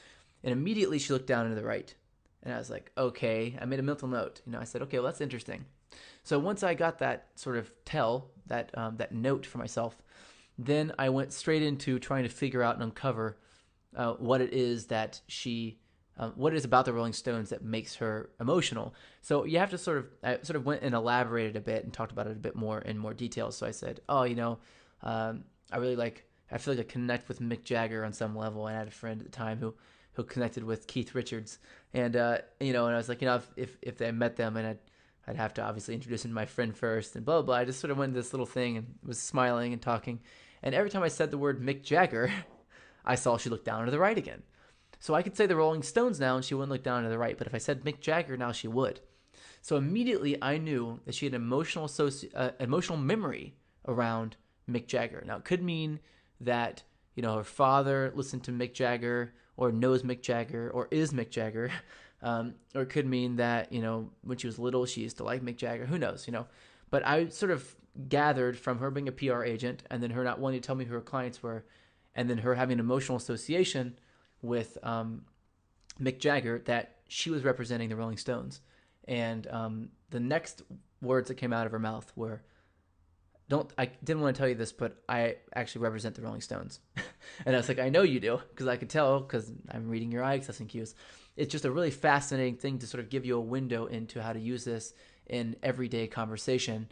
And immediately she looked down to the right. And I was like, okay. I made a mental note. I said, okay, well, that's interesting. So once I got that sort of tell, that note for myself, then I went straight into trying to figure out and uncover what it is that what it is about the Rolling Stones that makes her emotional. So you have to I went and elaborated a bit and talked about it a bit more in more detail. So I said, oh, I feel like I connect with Mick Jagger on some level. And I had a friend at the time who connected with Keith Richards, and and I was like, if I met them, and I'd have to obviously introduce him to my friend first, and blah blah blah. I just sort of went into this little thing and was smiling and talking, and every time I said the word Mick Jagger, I saw she looked down to the right again. So I could say the Rolling Stones now, and she wouldn't look down to the right, but if I said Mick Jagger now, she would. So immediately I knew that she had emotional memory around Mick Jagger. Now it could mean that her father listened to Mick Jagger or knows Mick Jagger or is Mick Jagger, or it could mean that when she was little she used to like Mick Jagger. Who knows? But I sort of gathered from her being a PR agent and then her not wanting to tell me who her clients were, and then her having an emotional association with Mick Jagger that she was representing the Rolling Stones. And the next words that came out of her mouth were, I didn't want to tell you this, but I actually represent the Rolling Stones. And I was like, I know you do, because I could tell, because I'm reading your eye accessing cues. It's just a really fascinating thing to sort of give you a window into how to use this in everyday conversation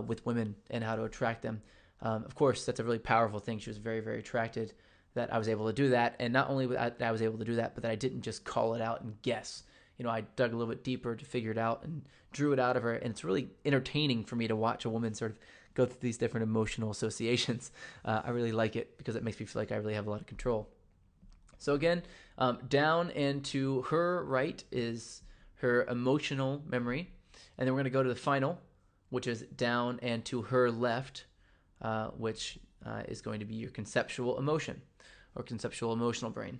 with women and how to attract them. Of course, that's a really powerful thing. She was very, very attracted that I was able to do that. And not only that I was able to do that, but that I didn't just call it out and guess. I dug a little bit deeper to figure it out and drew it out of her. And it's really entertaining for me to watch a woman sort of go through these different emotional associations. I really like it because it makes me feel like I really have a lot of control. So again, down and to her right is her emotional memory. And then we're going to go to the final, which is down and to her left, which is going to be your conceptual emotion or conceptual emotional brain.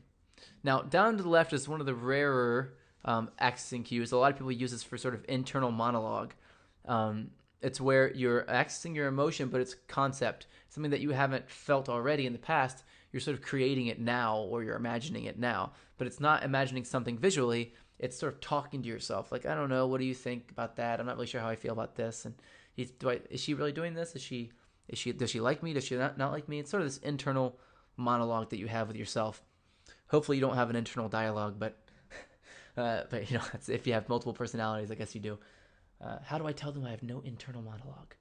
Now, down to the left is one of the rarer accessing cues. A lot of people use this for sort of internal monologue. It's where you're accessing your emotion, but it's concept, something that you haven't felt already in the past. You're sort of creating it now, or you're imagining it now. But it's not imagining something visually. It's sort of talking to yourself. Like, I don't know, what do you think about that? I'm not really sure how I feel about this. And is she really doing this? Does she like me? Does she not like me? It's sort of this internal monologue that you have with yourself. Hopefully you don't have an internal dialogue, but if you have multiple personalities, I guess you do. How do I tell them I have no internal monologue?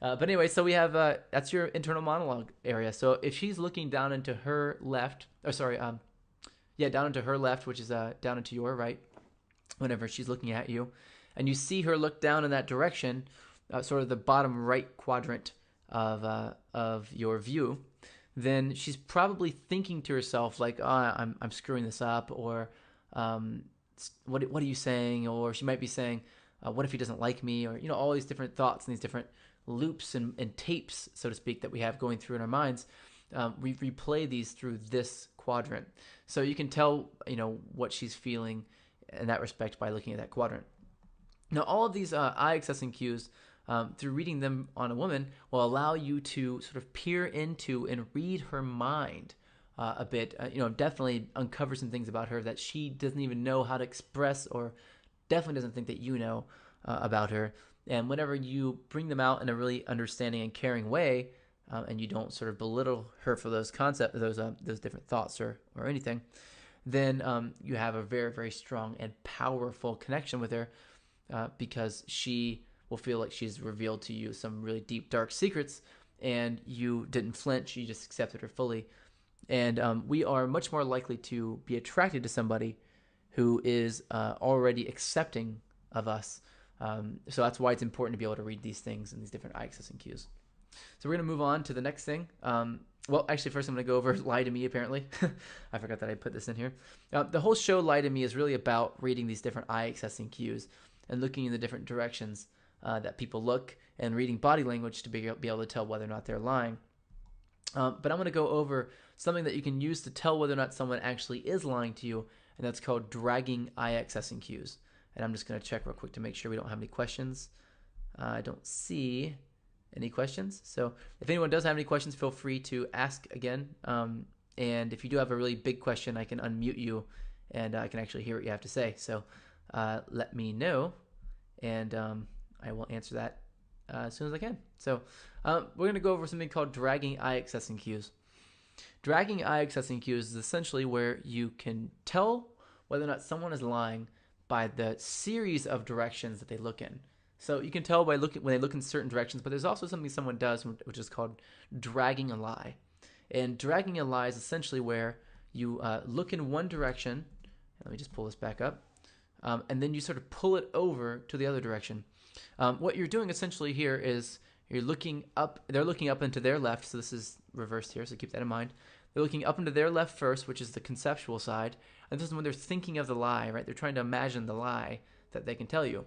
But anyway, so we have that's your internal monologue area. So if she's looking down into her left, down into her left, which is down into your right, whenever she's looking at you, and you see her look down in that direction, sort of the bottom right quadrant of your view, then she's probably thinking to herself like, I'm screwing this up, or what are you saying? Or she might be saying, what if he doesn't like me? Or all these different thoughts and these different loops and tapes, so to speak, that we have going through in our minds. We replay these through this quadrant, so you can tell what she's feeling in that respect by looking at that quadrant. Now, all of these eye accessing cues, through reading them on a woman, will allow you to sort of peer into and read her mind a bit. Definitely uncover some things about her that she doesn't even know how to express, or definitely doesn't think that about her. And whenever you bring them out in a really understanding and caring way, and you don't sort of belittle her for those those different thoughts or anything, then you have a very, very strong and powerful connection with her, because she will feel like she's revealed to you some really deep, dark secrets, and you didn't flinch. You just accepted her fully. And we are much more likely to be attracted to somebody who is already accepting of us. So that's why it's important to be able to read these things and these different eye accessing cues. So we're going to move on to the next thing. Well, actually, first I'm going to go over Lie to Me, apparently. I forgot that I put this in here. The whole show, Lie to Me, is really about reading these different eye accessing cues and looking in the different directions that people look, and reading body language to be able to tell whether or not they're lying. But I'm going to go over something that you can use to tell whether or not someone actually is lying to you, and that's called dragging eye accessing cues. And I'm just going to check real quick to make sure we don't have any questions. I don't see any questions. So if anyone does have any questions, feel free to ask again. And if you do have a really big question, I can unmute you and I can actually hear what you have to say. So let me know, and I will answer that as soon as I can. So we're going to go over something called dragging eye accessing cues. Dragging eye accessing cues is essentially where you can tell whether or not someone is lying by the series of directions that they look in. So you can tell by when they look in certain directions, but there's also something someone does which is called dragging a lie. And dragging a lie is essentially where you look in one direction. Let me just pull this back up. And then you sort of pull it over to the other direction. What you're doing essentially here is you're looking up. They're looking up into their left, so this is reversed here, so keep that in mind. They're looking up into their left first, which is the conceptual side. And this is when they're thinking of the lie, right? They're trying to imagine the lie that they can tell you.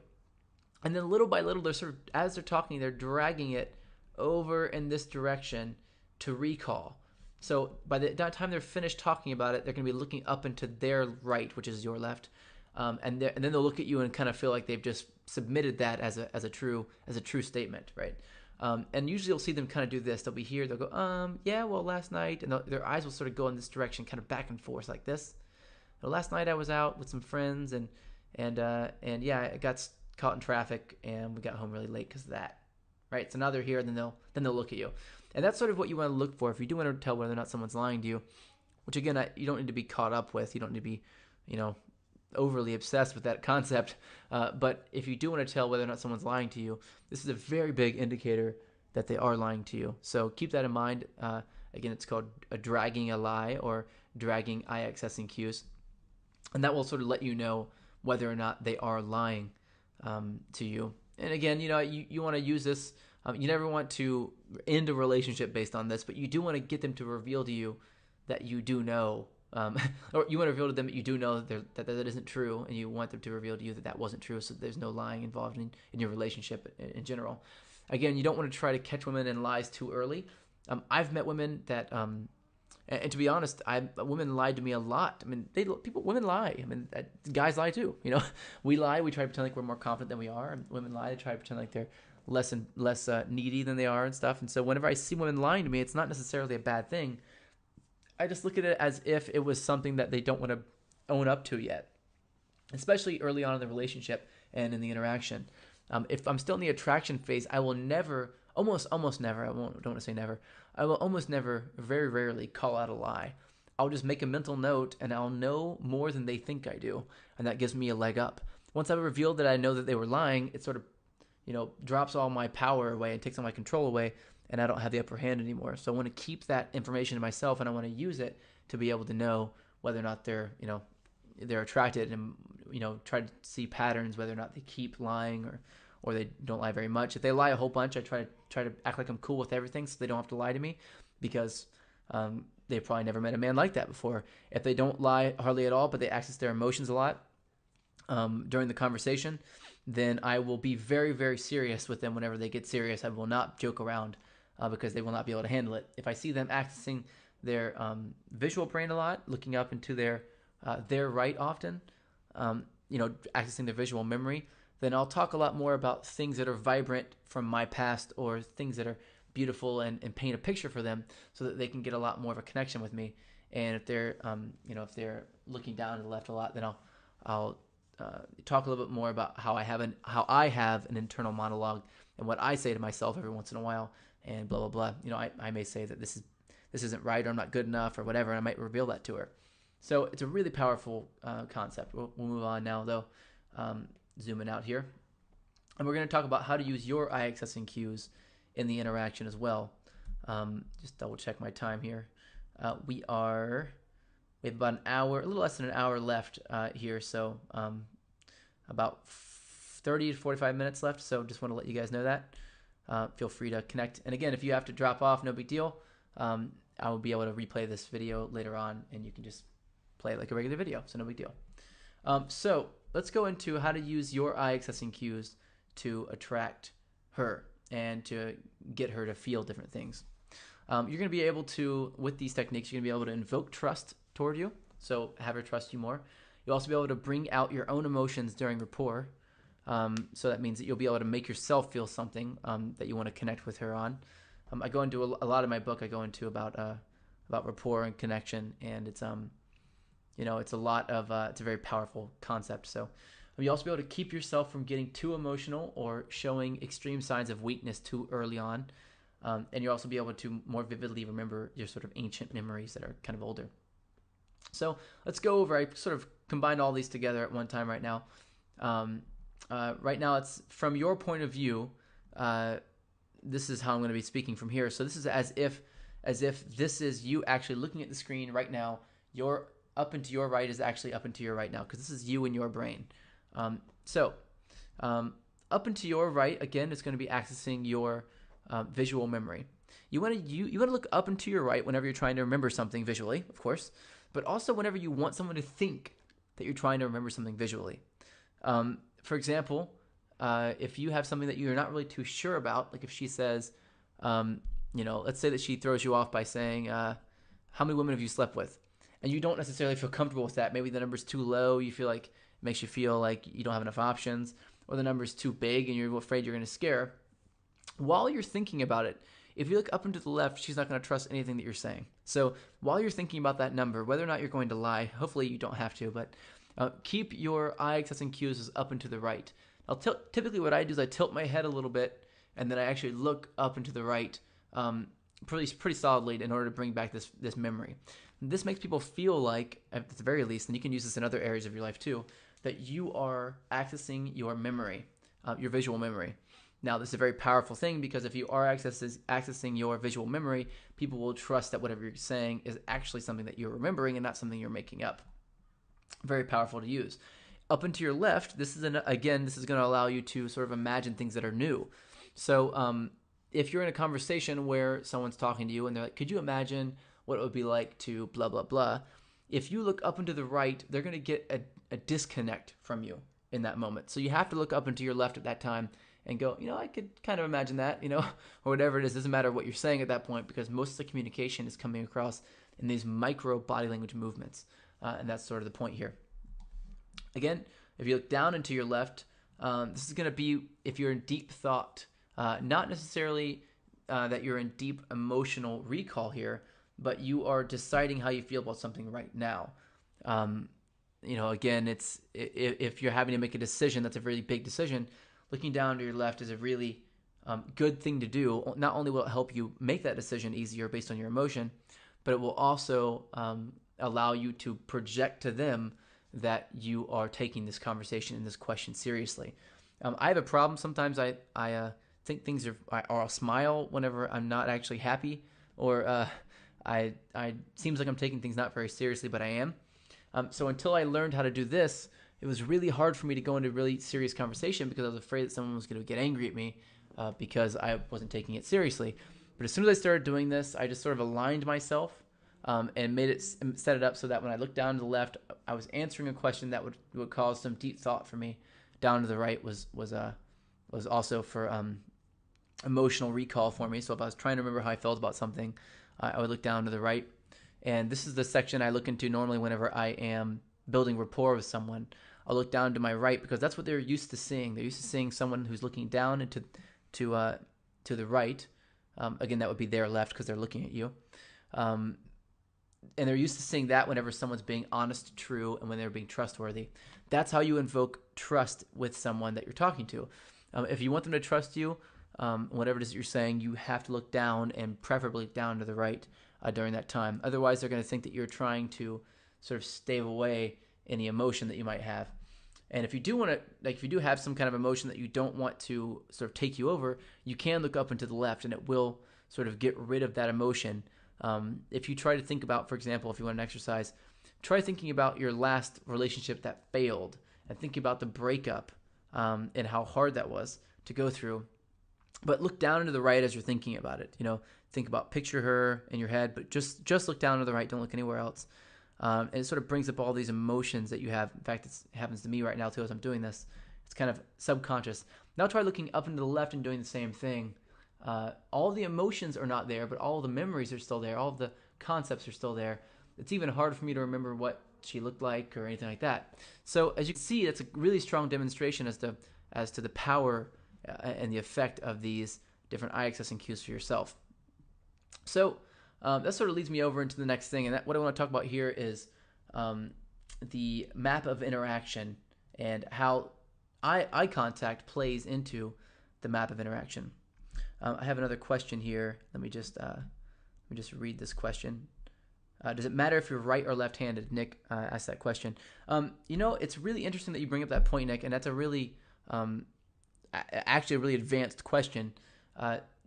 And then little by little, they're sort of, as they're talking, they're dragging it over in this direction to recall. So by the time they're finished talking about it, they're going to be looking up into their right, which is your left, and then they'll look at you and kind of feel like they've just submitted that as a true statement, right? And usually you'll see them kind of do this. They'll be here. They'll go, yeah, well, last night, and their eyes will sort of go in this direction, kind of back and forth like this. Well, last night I was out with some friends, and yeah, I got caught in traffic, and we got home really late because of that, right? So now they're here, and then they'll look at you, and that's sort of what you want to look for if you do want to tell whether or not someone's lying to you. Which again, you don't need to be caught up with. You don't need to be, overly obsessed with that concept. But if you do want to tell whether or not someone's lying to you, this is a very big indicator that they are lying to you. So keep that in mind. Again, it's called dragging a lie or dragging eye accessing cues. And that will sort of let you know whether or not they are lying to you. And again, you want to use this. You never want to end a relationship based on this, but you do want to get them to reveal to you that you do know, or you want to reveal to them that you do know that isn't true, and you want them to reveal to you that that wasn't true, so there's no lying involved in your relationship in general. Again, you don't want to try to catch women in lies too early. I've met women that, and to be honest, women lied to me a lot. I mean, women lie. I mean, guys lie too. We lie. We try to pretend like we're more confident than we are. And women lie. They try to pretend like they're less needy than they are and stuff. And so whenever I see women lying to me, it's not necessarily a bad thing. I just look at it as if it was something that they don't want to own up to yet, especially early on in the relationship and in the interaction. If I'm still in the attraction phase, I will never, almost never, don't want to say never, I will almost never, very rarely call out a lie. I'll just make a mental note, and I'll know more than they think I do, and that gives me a leg up. Once I've revealed that I know that they were lying, it sort of, drops all my power away and takes all my control away, and I don't have the upper hand anymore. So I want to keep that information to myself, and I want to use it to be able to know whether or not they're attracted, and try to see patterns, whether or not they keep lying or they don't lie very much. If they lie a whole bunch, I try to act like I'm cool with everything, so they don't have to lie to me, because they've probably never met a man like that before. If they don't lie hardly at all, but they access their emotions a lot during the conversation, then I will be very, very serious with them. Whenever they get serious, I will not joke around, because they will not be able to handle it. If I see them accessing their visual brain a lot, looking up into their right often, accessing their visual memory, then I'll talk a lot more about things that are vibrant from my past, or things that are beautiful, and paint a picture for them so that they can get a lot more of a connection with me. And if they're, if they're looking down to the left a lot, then I'll talk a little bit more about how I have an internal monologue and what I say to myself every once in a while, and blah blah blah. I may say that this isn't right, or I'm not good enough, or whatever, and I might reveal that to her. So it's a really powerful concept. We'll move on now, though. Zooming out here, and we're going to talk about how to use your eye accessing cues in the interaction as well. Just double check my time here. We have about an hour, a little less than an hour left here, so about 30 to 45 minutes left. So just want to let you guys know that. Feel free to connect. And again, if you have to drop off, no big deal. I will be able to replay this video later on, and you can just play it like a regular video, so no big deal. So let's go into how to use your eye accessing cues to attract her and to get her to feel different things. You're going to be able to, with these techniques, you're going to be able to invoke trust toward you, so have her trust you more. You'll also be able to bring out your own emotions during rapport. So that means that you'll be able to make yourself feel something that you want to connect with her on. I go into a lot of my book. I go into about rapport and connection, and it's it's a lot of it's a very powerful concept. So you'll also be able to keep yourself from getting too emotional or showing extreme signs of weakness too early on, and you'll also be able to more vividly remember your sort of ancient memories that are kind of older. So let's go over. I sort of combined all these together at one time right now. Right now, it's from your point of view. This is how I'm going to be speaking from here. So this is as if this is you actually looking at the screen right now. Your up and to your right is actually up and to your right now, because this is you in your brain. So up and to your right, again, it's going to be accessing your visual memory. You want to look up and to your right whenever you're trying to remember something visually, of course, but also whenever you want someone to think that you're trying to remember something visually. For example, if you have something that you're not really too sure about, like if she says, let's say that she throws you off by saying, how many women have you slept with? And you don't necessarily feel comfortable with that. Maybe the number's too low. You feel like it makes you feel like you don't have enough options, or the number's too big and you're afraid you're going to scare. While you're thinking about it, if you look up and to the left, she's not going to trust anything that you're saying. So while you're thinking about that number, whether or not you're going to lie, hopefully you don't have to, but keep your eye accessing cues as up and to the right. Now, typically what I do is I tilt my head a little bit, and then I actually look up and to the right pretty solidly in order to bring back this memory. This makes people feel like, at the very least, and you can use this in other areas of your life too, that you are accessing your memory, your visual memory. Now, this is a very powerful thing because if you are accessing your visual memory, people will trust that whatever you're saying is actually something that you're remembering and not something you're making up. Very powerful to use. Up and to your left, this is going to allow you to sort of imagine things that are new. So if you're in a conversation where someone's talking to you and they're like, could you imagine what it would be like to blah, blah, blah? If you look up and to the right, they're going to get a disconnect from you in that moment. So you have to look up and to your left at that time and go, I could kind of imagine that, or whatever it is. It doesn't matter what you're saying at that point because most of the communication is coming across in these micro body language movements. And that's sort of the point here. Again, if you look down and to your left, this is going to be if you're in deep thought, not necessarily that you're in deep emotional recall here, but you are deciding how you feel about something right now. Again, it's if you're having to make a decision, that's a really big decision. Looking down to your left is a really good thing to do. Not only will it help you make that decision easier based on your emotion, but it will also allow you to project to them that you are taking this conversation and this question seriously. I have a problem. Sometimes I think things or I'll smile whenever I'm not actually happy, or I seems like I'm taking things not very seriously, but I am. So until I learned how to do this, it was really hard for me to go into a really serious conversation because I was afraid that someone was going to get angry at me because I wasn't taking it seriously. But as soon as I started doing this, I just sort of aligned myself and set it up so that when I looked down to the left, I was answering a question that would cause some deep thought for me. Down to the right was also for emotional recall for me. So if I was trying to remember how I felt about something, I would look down to the right. And this is the section I look into normally whenever I am building rapport with someone. I'll look down to my right because that's what they're used to seeing. They're used to seeing someone who's looking down and to the right. Again, that would be their left because they're looking at you. And they're used to seeing that whenever someone's being honest, true, and when they're being trustworthy. That's how you invoke trust with someone that you're talking to. If you want them to trust you, whatever it is that you're saying, you have to look down and preferably down to the right during that time. Otherwise, they're going to think that you're trying to sort of stave away any emotion that you might have. And if you do want to, if you do have some kind of emotion that you don't want to sort of take you over, you can look up and to the left, and it will sort of get rid of that emotion. If you try to think about, for example, if you want an exercise, try thinking about your last relationship that failed and think about the breakup and how hard that was to go through. But look down and to the right as you're thinking about it. Think about, picture her in your head, but just look down to the right. Don't look anywhere else. And it sort of brings up all these emotions that you have. In fact, it happens to me right now too as I'm doing this. It's kind of subconscious. Now try looking up and to the left and doing the same thing. All the emotions are not there, but all the memories are still there. All of the concepts are still there. It's even harder for me to remember what she looked like or anything like that. So as you can see, that's a really strong demonstration as to the power and the effect of these different eye accessing cues for yourself. So that sort of leads me over into the next thing, and what I want to talk about here is the map of interaction and how eye contact plays into the map of interaction. I have another question here. Let me just read this question. Does it matter if you're right or left-handed? Nick asked that question. It's really interesting that you bring up that point, Nick, and that's a really, actually a really advanced question.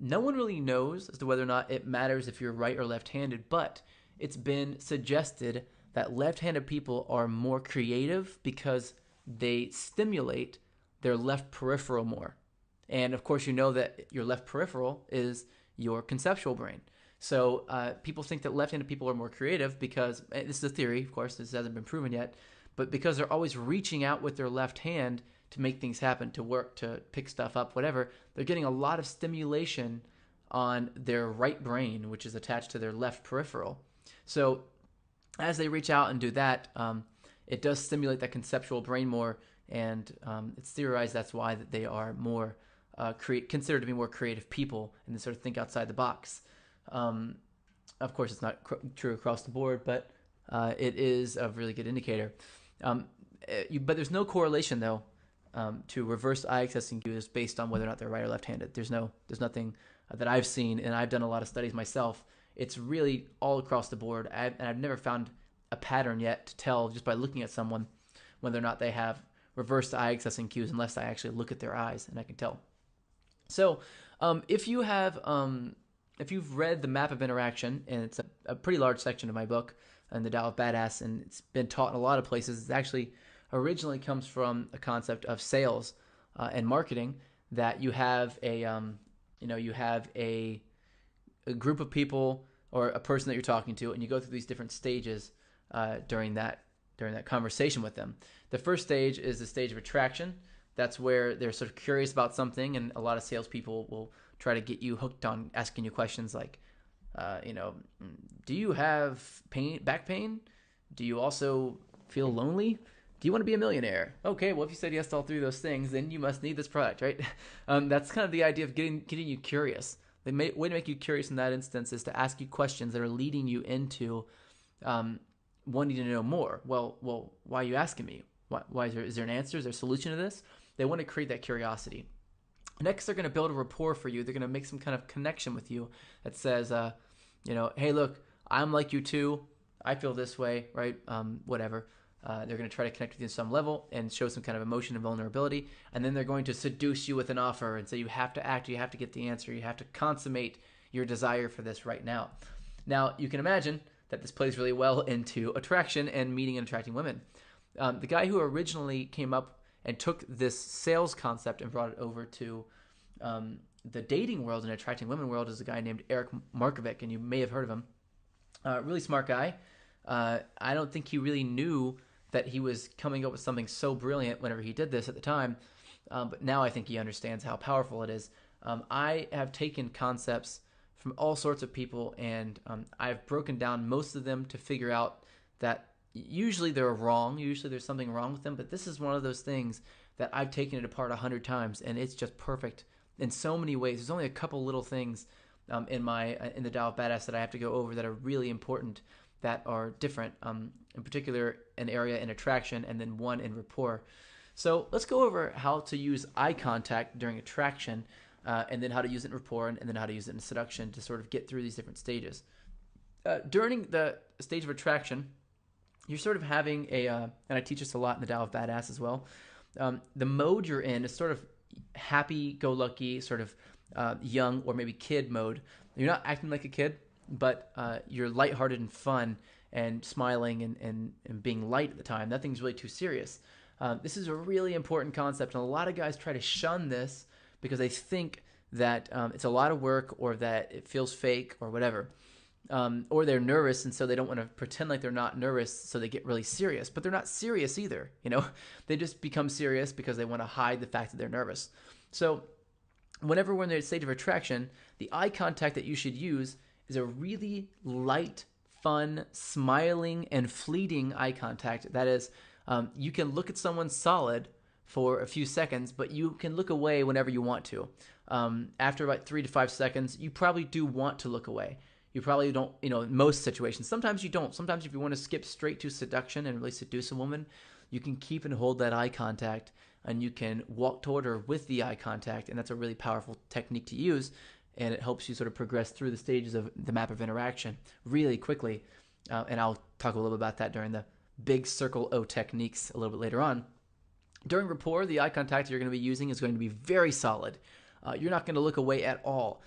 No one really knows as to whether or not it matters if you're right or left-handed, but it's been suggested that left-handed people are more creative because they stimulate their left peripheral more. And of course, you know that your left peripheral is your conceptual brain. So people think that left-handed people are more creative because, this is a theory, of course, this hasn't been proven yet, but because they're always reaching out with their left hand to make things happen, to work, to pick stuff up, whatever, they're getting a lot of stimulation on their right brain, which is attached to their left peripheral. So as they reach out and do that, it does stimulate that conceptual brain more, and it's theorized that's why that they are more considered to be more creative people, and they sort of think outside the box. Of course, it's not true across the board, but it is a really good indicator. But there's no correlation, though, to reverse eye accessing cues based on whether or not they're right or left-handed. There's nothing that I've seen, and I've done a lot of studies myself. It's really all across the board, and I've never found a pattern yet to tell just by looking at someone whether or not they have reversed eye accessing cues, unless I actually look at their eyes and I can tell. So if you've read The Map of Interaction, and it's a pretty large section of my book, in the Tao of Badass, and it's been taught in a lot of places. It actually originally comes from a concept of sales and marketing, that you have a group of people or a person that you're talking to, and you go through these different stages during that conversation with them. The first stage is the stage of attraction. That's where they're sort of curious about something, and a lot of salespeople will try to get you hooked on asking you questions like, do you have back pain? Do you also feel lonely? Do you want to be a millionaire? Okay, well, if you said yes to all three of those things, then you must need this product, right? That's kind of the idea of getting you curious. The way to make you curious in that instance is to ask you questions that are leading you into wanting to know more. Well, why are you asking me? Why is there an answer? Is there a solution to this? They want to create that curiosity. Next, they're going to build a rapport for you. They're going to make some kind of connection with you that says, hey, look, I'm like you too. I feel this way, right? Whatever. They're going to try to connect with you on some level and show some kind of emotion and vulnerability. And then they're going to seduce you with an offer and say you have to act, you have to get the answer, you have to consummate your desire for this right now. Now, you can imagine that this plays really well into attraction and meeting and attracting women. The guy who originally came up and took this sales concept and brought it over to the dating world and attracting women world is a guy named Eric Markovic, and you may have heard of him. Really smart guy. I don't think he really knew that he was coming up with something so brilliant whenever he did this at the time, but now I think he understands how powerful it is. I have taken concepts from all sorts of people, and I've broken down most of them to figure out that usually they're wrong. Usually there's something wrong with them, but this is one of those things that I've taken it apart 100 times, and it's just perfect in so many ways. There's only a couple little things in the Tao of Badass that I have to go over that are really important, that are different. In particular, an area in attraction, and then one in rapport. So let's go over how to use eye contact during attraction, and then how to use it in rapport, and then how to use it in seduction to sort of get through these different stages. During the stage of attraction, you're sort of having and I teach this a lot in the Tao of Badass as well. The mode you're in is sort of happy-go-lucky, sort of young or maybe kid mode. You're not acting like a kid, but you're lighthearted and fun and smiling and being light at the time. Nothing's really too serious. This is a really important concept, and a lot of guys try to shun this because they think that it's a lot of work, or that it feels fake, or whatever. Or they're nervous, and so they don't want to pretend like they're not nervous, so they get really serious. But they're not serious either, They just become serious because they want to hide the fact that they're nervous. So whenever we're in the state of attraction, the eye contact that you should use is a really light, fun, smiling, and fleeting eye contact. That is, you can look at someone solid for a few seconds, but you can look away whenever you want to. After about 3 to 5 seconds, you probably do want to look away. You probably don't, in most situations. Sometimes you don't. Sometimes if you want to skip straight to seduction and really seduce a woman, you can keep and hold that eye contact, and you can walk toward her with the eye contact, and that's a really powerful technique to use, and it helps you sort of progress through the stages of the map of interaction really quickly, and I'll talk a little bit about that during the big circle O techniques a little bit later on. During rapport, the eye contact you're going to be using is going to be very solid. You're not going to look away at all.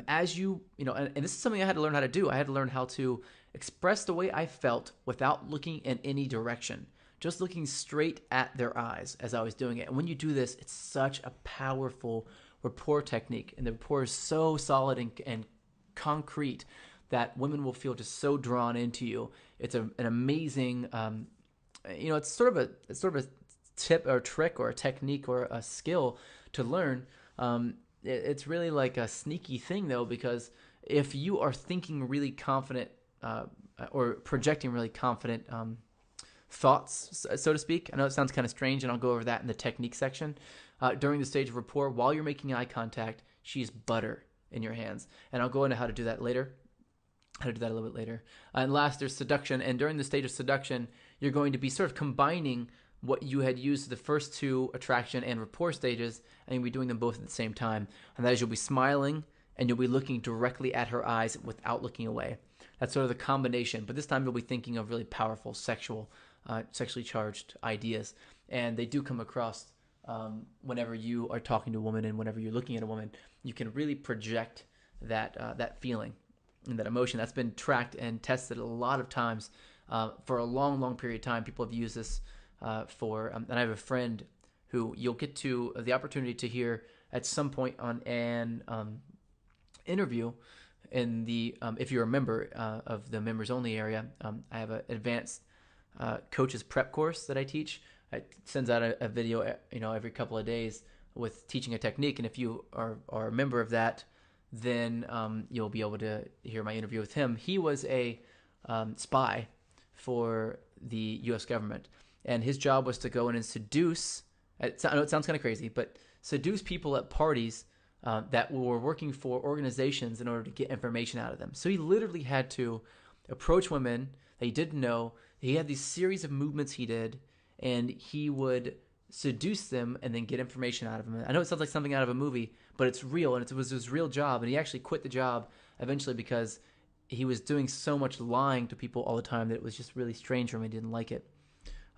As you and this is something I had to learn how to do. I had to learn how to express the way I felt without looking in any direction, just looking straight at their eyes as I was doing it. And when you do this, it's such a powerful rapport technique, and the rapport is so solid and concrete that women will feel just so drawn into you. It's an amazing, it's sort of a tip or trick or a technique or a skill to learn. It's really like a sneaky thing though, because if you are thinking really confident or projecting really confident thoughts, so to speak. I know it sounds kind of strange, and I'll go over that in the technique section. During the stage of rapport, while you're making eye contact, she's butter in your hands. And I'll go into how to do that later, how to do that a little bit later. And last, there's seduction. And during the stage of seduction, you're going to be sort of combining what you had used the first two attraction and rapport stages, and you'll be doing them both at the same time. And that is, you'll be smiling, and you'll be looking directly at her eyes without looking away. That's sort of the combination. But this time you'll be thinking of really powerful sexually charged ideas. And they do come across whenever you are talking to a woman and whenever you're looking at a woman. You can really project that feeling and that emotion. That's been tracked and tested a lot of times for a long, long period of time. People have used this and I have a friend who you'll get to the opportunity to hear at some point on an interview in the if you're a member of the members only area. I have an advanced coaches prep course that I teach. It sends out a video every couple of days with teaching a technique, and if you are a member of that, then you'll be able to hear my interview with him. He was a spy for the U.S. government, and his job was to go in and seduce. I know it sounds kind of crazy, but seduce people at parties that were working for organizations in order to get information out of them. So he literally had to approach women that he didn't know. He had these series of movements he did, and he would seduce them and then get information out of them. I know it sounds like something out of a movie, but it's real, and it was his real job. And he actually quit the job eventually because he was doing so much lying to people all the time that it was just really strange for him. He didn't like it.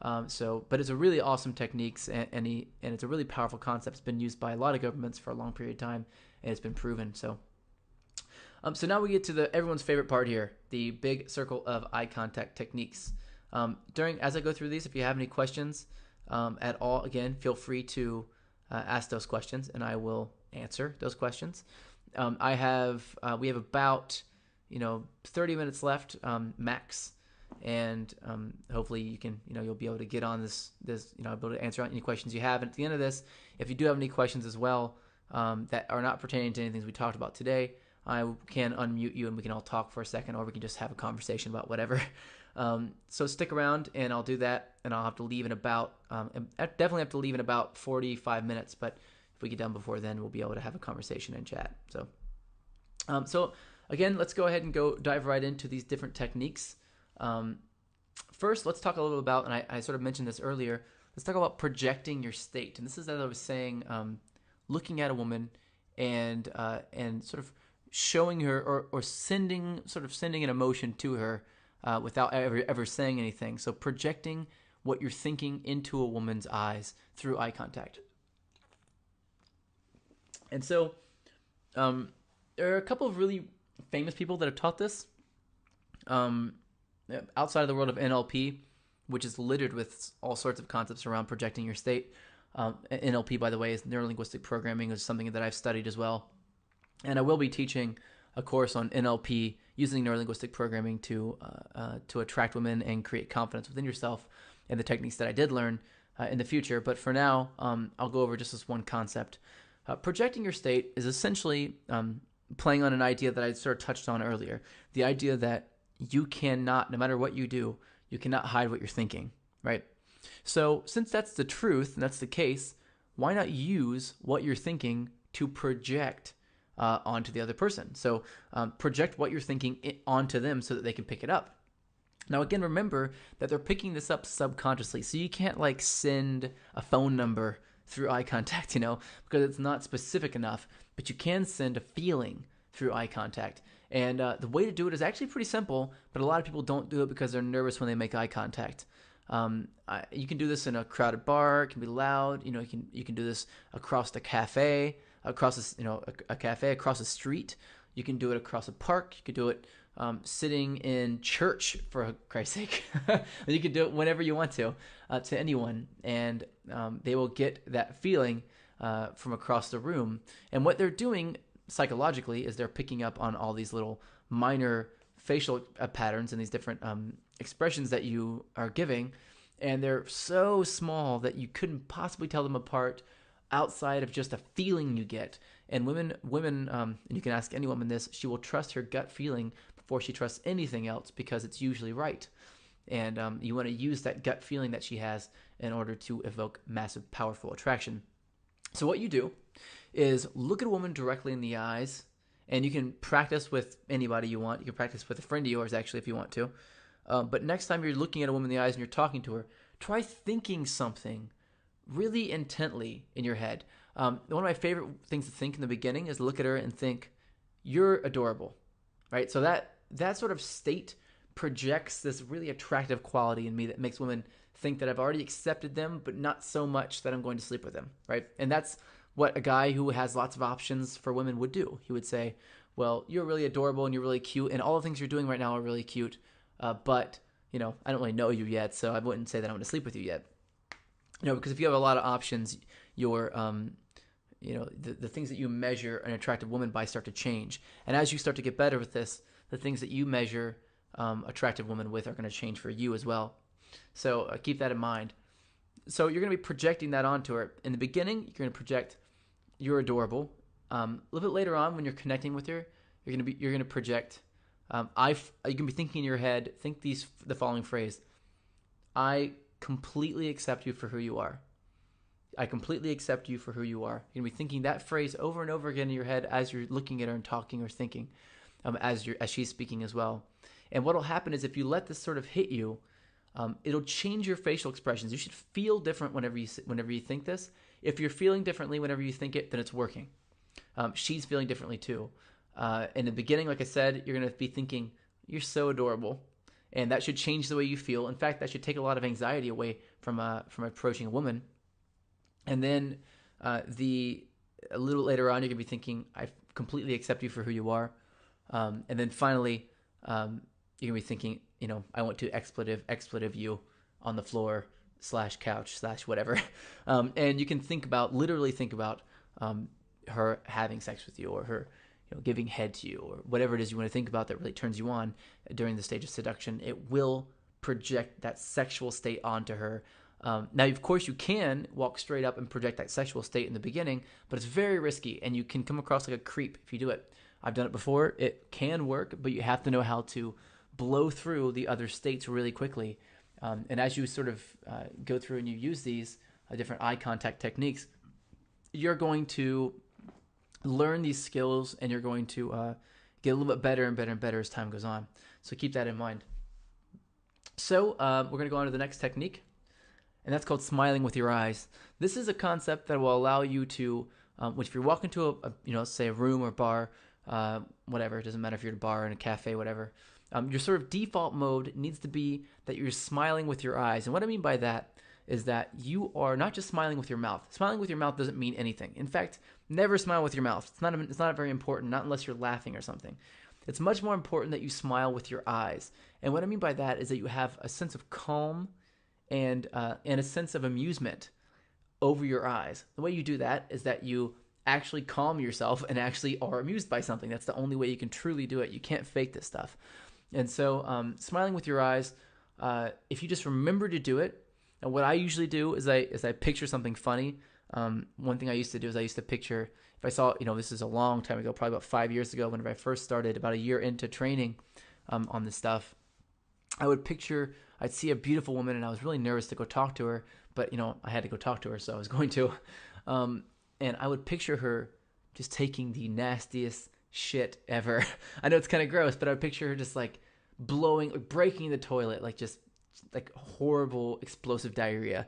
But it's a really awesome technique, and it's a really powerful concept. It's been used by a lot of governments for a long period of time, and it's been proven. So now we get to everyone's favorite part here, the big circle of eye contact techniques. As I go through these, if you have any questions at all, again, feel free to ask those questions, and I will answer those questions. We have about 30 minutes left max. And hopefully you'll be able to get on this able to answer any questions you have. And at the end of this, if you do have any questions as well that are not pertaining to anything we talked about today, I can unmute you and we can all talk for a second, or we can just have a conversation about whatever. So stick around, and I'll do that. And I'll have to leave in about I definitely have to leave in about 45 minutes. But if we get done before then, we'll be able to have a conversation and chat. So again, let's go ahead and dive right into these different techniques. First, let's talk a little about, and I sort of mentioned this earlier, let's talk about projecting your state. And this is, as I was saying, looking at a woman and sort of showing her or sending an emotion to her without ever saying anything. So projecting what you're thinking into a woman's eyes through eye contact. And so there are a couple of really famous people that have taught this. Outside of the world of NLP, which is littered with all sorts of concepts around projecting your state. NLP, by the way, is neuro-linguistic programming, which is something that I've studied as well. And I will be teaching a course on NLP using neuro-linguistic programming to attract women and create confidence within yourself, and the techniques that I did learn in the future. But for now, I'll go over just this one concept. Projecting your state is essentially playing on an idea that I sort of touched on earlier, the idea that you cannot, no matter what you do, you cannot hide what you're thinking, right? So since that's the truth and that's the case, why not use what you're thinking to project onto the other person? So project what you're thinking onto them so that they can pick it up. Now, again, remember that they're picking this up subconsciously. So you can't send a phone number through eye contact, because it's not specific enough, but you can send a feeling through eye contact. And the way to do it is actually pretty simple, but a lot of people don't do it because they're nervous when they make eye contact. You can do this in a crowded bar. It can be loud. You can do this across the cafe, across a cafe across a street. You can do it across a park. You could do it sitting in church, for Christ's sake. You can do it whenever you want to anyone, and they will get that feeling from across the room. And what they're doing psychologically is they're picking up on all these little minor facial patterns and these different expressions that you are giving, and they're so small that you couldn't possibly tell them apart outside of just a feeling you get. And women, and you can ask any woman this, she will trust her gut feeling before she trusts anything else because it's usually right. And you want to use that gut feeling that she has in order to evoke massive, powerful attraction. So what you do is look at a woman directly in the eyes, and you can practice with anybody you want. You can practice with a friend of yours, actually, if you want to. But next time you're looking at a woman in the eyes and you're talking to her, try thinking something really intently in your head. One of my favorite things to think in the beginning is look at her and think, "You're adorable," right? So that sort of state projects this really attractive quality in me that makes women think that I've already accepted them, but not so much that I'm going to sleep with them, right? And that's what a guy who has lots of options for women would do. He would say, "Well, you're really adorable and you're really cute, and all the things you're doing right now are really cute, but I don't really know you yet, so I wouldn't say that I want to sleep with you yet." Because if you have a lot of options, your the things that you measure an attractive woman by start to change. And as you start to get better with this, the things that you measure attractive women with are going to change for you as well. So keep that in mind. So you're going to be projecting that onto her. In the beginning, you're going to project you're adorable. A little bit later on, when you're connecting with her, you're going to project. You can be thinking in your head. Think the following phrase: I completely accept you for who you are. I completely accept you for who you are. You're going to be thinking that phrase over and over again in your head as you're looking at her and talking or thinking, as she's speaking as well. And what will happen is if you let this sort of hit you, it'll change your facial expressions. You should feel different whenever you think this. If you're feeling differently whenever you think it, then it's working. She's feeling differently too. In the beginning, like I said, you're going to be thinking, "You're so adorable." And that should change the way you feel. In fact, that should take a lot of anxiety away from approaching a woman. And then a little later on, you're going to be thinking, "I completely accept you for who you are." And then finally, you're going to be thinking, "I want to expletive you on the floor / couch / whatever." And you can literally think about her having sex with you, or her giving head to you, or whatever it is you want to think about that really turns you on during the stage of seduction. It will project that sexual state onto her. Now, of course, you can walk straight up and project that sexual state in the beginning, but it's very risky, and you can come across like a creep if you do it. I've done it before. It can work, but you have to know how to blow through the other states really quickly. And as you sort of go through and you use these different eye contact techniques, you're going to learn these skills, and you're going to get a little bit better and better and better as time goes on. So keep that in mind. So we're going to go on to the next technique, and that's called smiling with your eyes. This is a concept that will allow you to, if you're walking to say a room or bar, whatever, it doesn't matter if you're at a bar, in a cafe, whatever, your sort of default mode needs to be that you're smiling with your eyes. And what I mean by that is that you are not just smiling with your mouth. Smiling with your mouth doesn't mean anything. In fact, never smile with your mouth. It's not very important, not unless you're laughing or something. It's much more important that you smile with your eyes. And what I mean by that is that you have a sense of calm and a sense of amusement over your eyes. The way you do that is that you actually calm yourself and actually are amused by something. That's the only way you can truly do it. You can't fake this stuff. And so smiling with your eyes, if you just remember to do it, and what I usually do is I picture something funny. One thing I used to do is I used to picture, if I saw, this is a long time ago, probably about 5 years ago, whenever I first started, about a year into training on this stuff, I'd see a beautiful woman, and I was really nervous to go talk to her, but, I had to go talk to her, so I was going to. And I would picture her just taking the nastiest shit ever. I know it's kind of gross, but I would picture her just like breaking the toilet, just like horrible explosive diarrhea.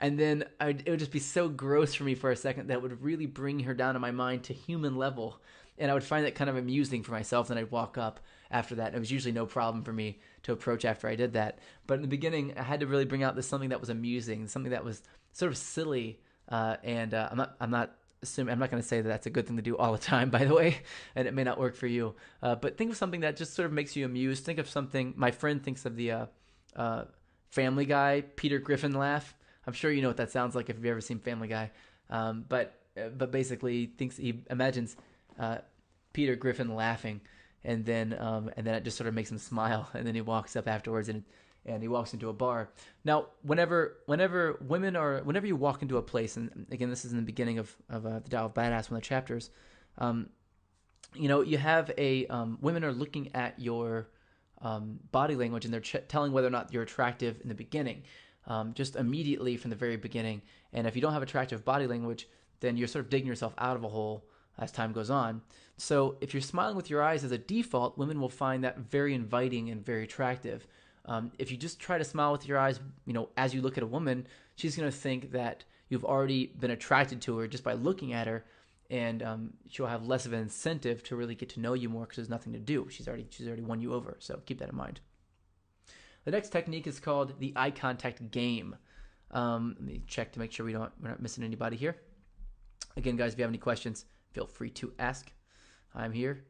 And then it would just be so gross for me for a second that it would really bring her down in my mind to human level. And I would find that kind of amusing for myself. Then I'd walk up after that. And it was usually no problem for me to approach after I did that. But in the beginning, I had to really bring out something that was amusing, something that was sort of silly. I'm not going to say that that's a good thing to do all the time, by the way, and it may not work for you. But think of something that just sort of makes you amused. Think of something. My friend thinks of the Family Guy Peter Griffin laugh. I'm sure you know what that sounds like if you've ever seen Family Guy. But basically he imagines Peter Griffin laughing, and then it just sort of makes him smile, and then he walks up afterwards, and and he walks into a bar. Now, whenever you walk into a place, and again, this is in the beginning of the Tao of Badass, one of the chapters. You have women are looking at your body language, and they're telling whether or not you're attractive in the beginning, just immediately from the very beginning. And if you don't have attractive body language, then you're sort of digging yourself out of a hole as time goes on. So if you're smiling with your eyes as a default, women will find that very inviting and very attractive. If you just try to smile with your eyes, as you look at a woman, she's going to think that you've already been attracted to her just by looking at her, and she'll have less of an incentive to really get to know you more because there's nothing to do. She's already won you over. So keep that in mind. The next technique is called the eye contact game. Let me check to make sure we're not missing anybody here. Again, guys, if you have any questions, feel free to ask. I'm here.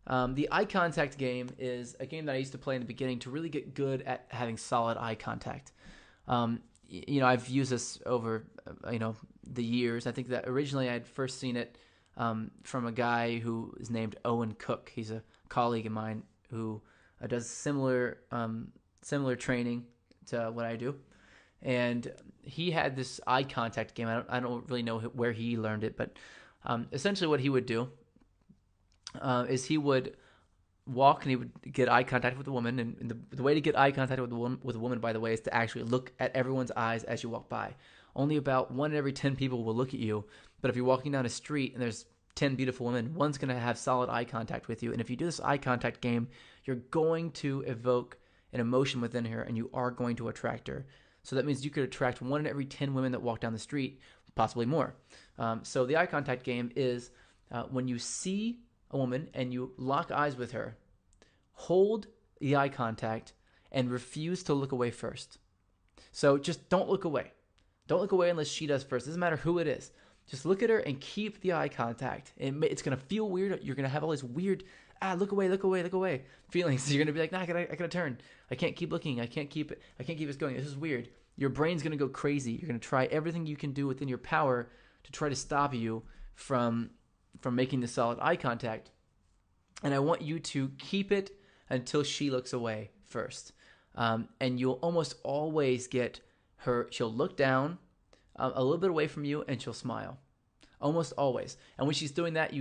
The eye contact game is a game that I used to play in the beginning to really get good at having solid eye contact. I've used this over, the years. I think that originally I had first seen it from a guy who is named Owen Cook. He's a colleague of mine who does similar training to what I do. And he had this eye contact game. I don't really know where he learned it, but essentially what he would do is he would walk and he would get eye contact with the woman. And the way to get eye contact with a woman, by the way, is to actually look at everyone's eyes as you walk by. Only about 1 in every 10 people will look at you. But if you're walking down a street and there's 10 beautiful women, one's going to have solid eye contact with you. And if you do this eye contact game, you're going to evoke an emotion within her, and you are going to attract her. So that means you could attract 1 in every 10 women that walk down the street, possibly more. So the eye contact game is when you see a woman and you lock eyes with her, hold the eye contact and refuse to look away first. So just don't look away. Don't look away unless she does first. It doesn't matter who it is. Just look at her and keep the eye contact. It's going to feel weird. You're going to have all these weird, look away feelings. You're going to be like, nah, I gotta turn. I can't keep looking. I can't keep this going. This is weird. Your brain's going to go crazy. You're going to try everything you can do within your power to try to stop you from making the solid eye contact. And I want you to keep it until she looks away first. And you'll almost always get her. She'll look down a little bit away from you and she'll smile. Almost always. And when she's doing that,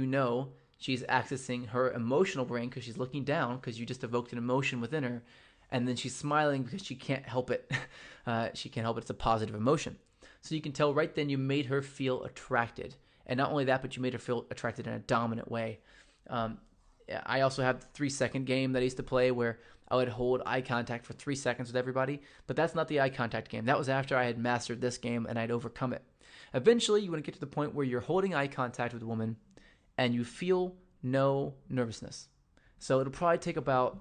she's accessing her emotional brain because she's looking down because you just evoked an emotion within her. And then she's smiling because she can't help it. She can't help it. It's a positive emotion. So you can tell right then you made her feel attracted. And not only that, but you made her feel attracted in a dominant way. I also have the 3-second game that I used to play where I would hold eye contact for 3 seconds with everybody. But that's not the eye contact game. That was after I had mastered this game and I'd overcome it. Eventually, you want to get to the point where you're holding eye contact with a woman and you feel no nervousness. So it'll probably take about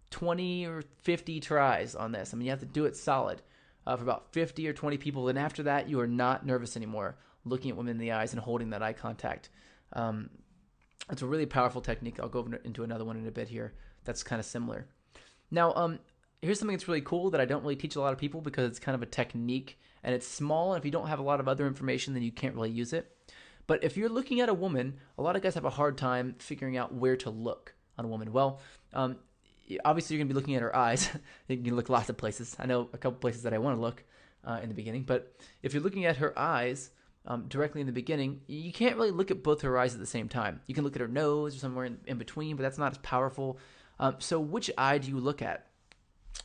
20 or 50 tries on this. I mean, you have to do it solid for about 50 or 20 people. And after that, you are not nervous anymore, looking at women in the eyes and holding that eye contact. It's a really powerful technique. I'll go into another one in a bit here that's kind of similar. Now, here's something that's really cool that I don't really teach a lot of people because it's kind of a technique and it's small. And if you don't have a lot of other information, then you can't really use it. But if you're looking at a woman, a lot of guys have a hard time figuring out where to look on a woman. Well, obviously you're going to be looking at her eyes. You can look lots of places. I know a couple places that I want to look in the beginning. But if you're looking at her eyes directly in the beginning, you can't really look at both her eyes at the same time. You can look at her nose or somewhere in between, but that's not as powerful. So which eye do you look at?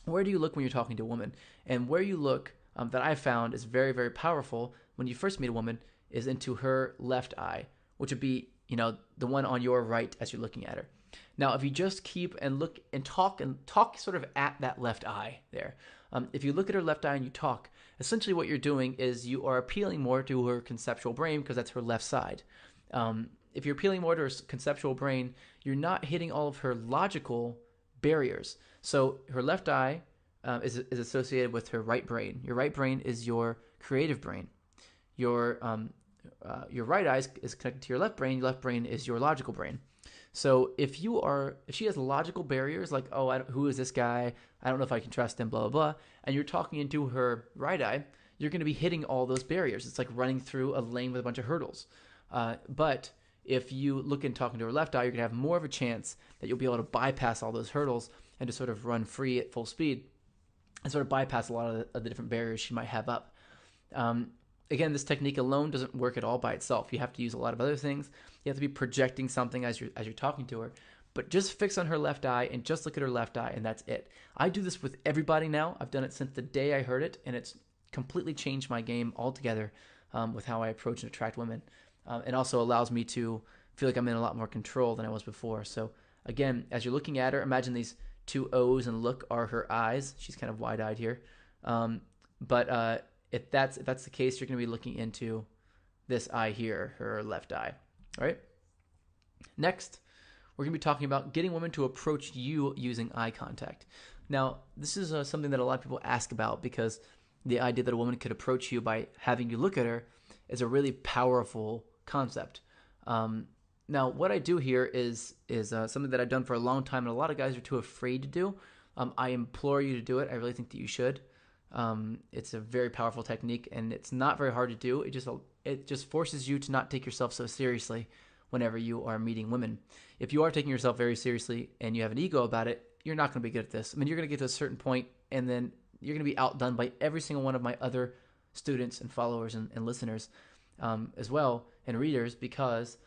Where do you look when you're talking to a woman? And where you look that I've found is very, very powerful when you first meet a woman is into her left eye, which would be, the one on your right as you're looking at her. Now, if you just keep and look and talk sort of at that left eye there, if you look at her left eye and you talk, essentially what you're doing is you are appealing more to her conceptual brain because that's her left side. If you're appealing more to her conceptual brain, you're not hitting all of her logical barriers. So her left eye is associated with her right brain. Your right brain is your creative brain. Your right eye is connected to your left brain. Your left brain is your logical brain. So if she has logical barriers like, who is this guy? I don't know if I can trust him, blah, blah, blah. And you're talking into her right eye, you're going to be hitting all those barriers. It's like running through a lane with a bunch of hurdles. But if you look and talking to her left eye, you're going to have more of a chance that you'll be able to bypass all those hurdles and to sort of run free at full speed. and sort of bypass a lot of the different barriers she might have up. Um, Again, this technique alone doesn't work at all by itself. You have to use a lot of other things. You have to be projecting something as you're talking to her. But just fix on her left eye and just look at her left eye, and that's it. I do this with everybody now. I've done it since the day I heard it, and it's completely changed my game altogether with how I approach and attract women. And also allows me to feel like I'm in a lot more control than I was before. So again, as you're looking at her, imagine these two O's and look are her eyes. She's kind of wide-eyed here. But if that's the case, you're going to be looking into this eye here, her left eye. All right. Next, we're going to be talking about getting women to approach you using eye contact. Now, this is something that a lot of people ask about because the idea that a woman could approach you by having you look at her is a really powerful concept. Now, what I do here is something that I've done for a long time, and a lot of guys are too afraid to do. I implore you to do it. I really think that you should. It's a very powerful technique, and it's not very hard to do. It just forces you to not take yourself so seriously whenever you are meeting women. If you are taking yourself very seriously and you have an ego about it, you're not going to be good at this. I mean, you're going to get to a certain point, and then you're going to be outdone by every single one of my other students and followers and listeners as well, and readers, because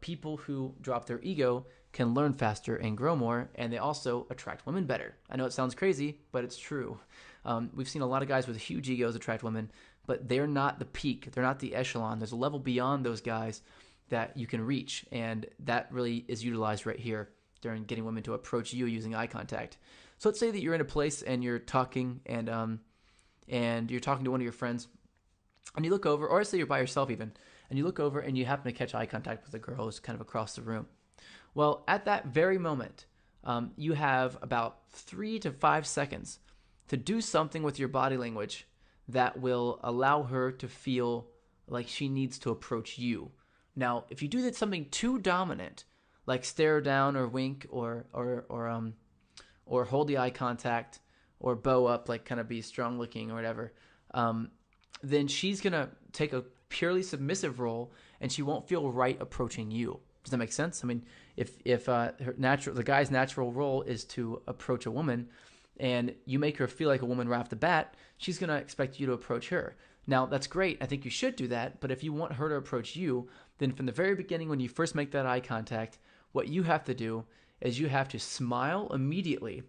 people who drop their ego can learn faster and grow more, and they also attract women better. I know it sounds crazy, but it's true. We've seen a lot of guys with huge egos attract women, but they're not the peak. They're not the echelon. There's a level beyond those guys that you can reach, and that really is utilized right here during getting women to approach you using eye contact. So let's say that you're in a place and you're talking, and you're talking to one of your friends, and you look over, or let's say you're by yourself even, and you look over and you happen to catch eye contact with a girl who's kind of across the room. Well, at that very moment, you have about 3 to 5 seconds to do something with your body language that will allow her to feel like she needs to approach you. Now, if you do something too dominant, like stare down or wink or hold the eye contact or bow up, like kind of be strong looking or whatever, then she's gonna take a purely submissive role and she won't feel right approaching you. Does that make sense? I mean, if the guy's natural role is to approach a woman, and you make her feel like a woman right off the bat, she's going to expect you to approach her. Now, that's great. I think you should do that. But if you want her to approach you, then from the very beginning, when you first make that eye contact, what you have to do is you have to smile immediately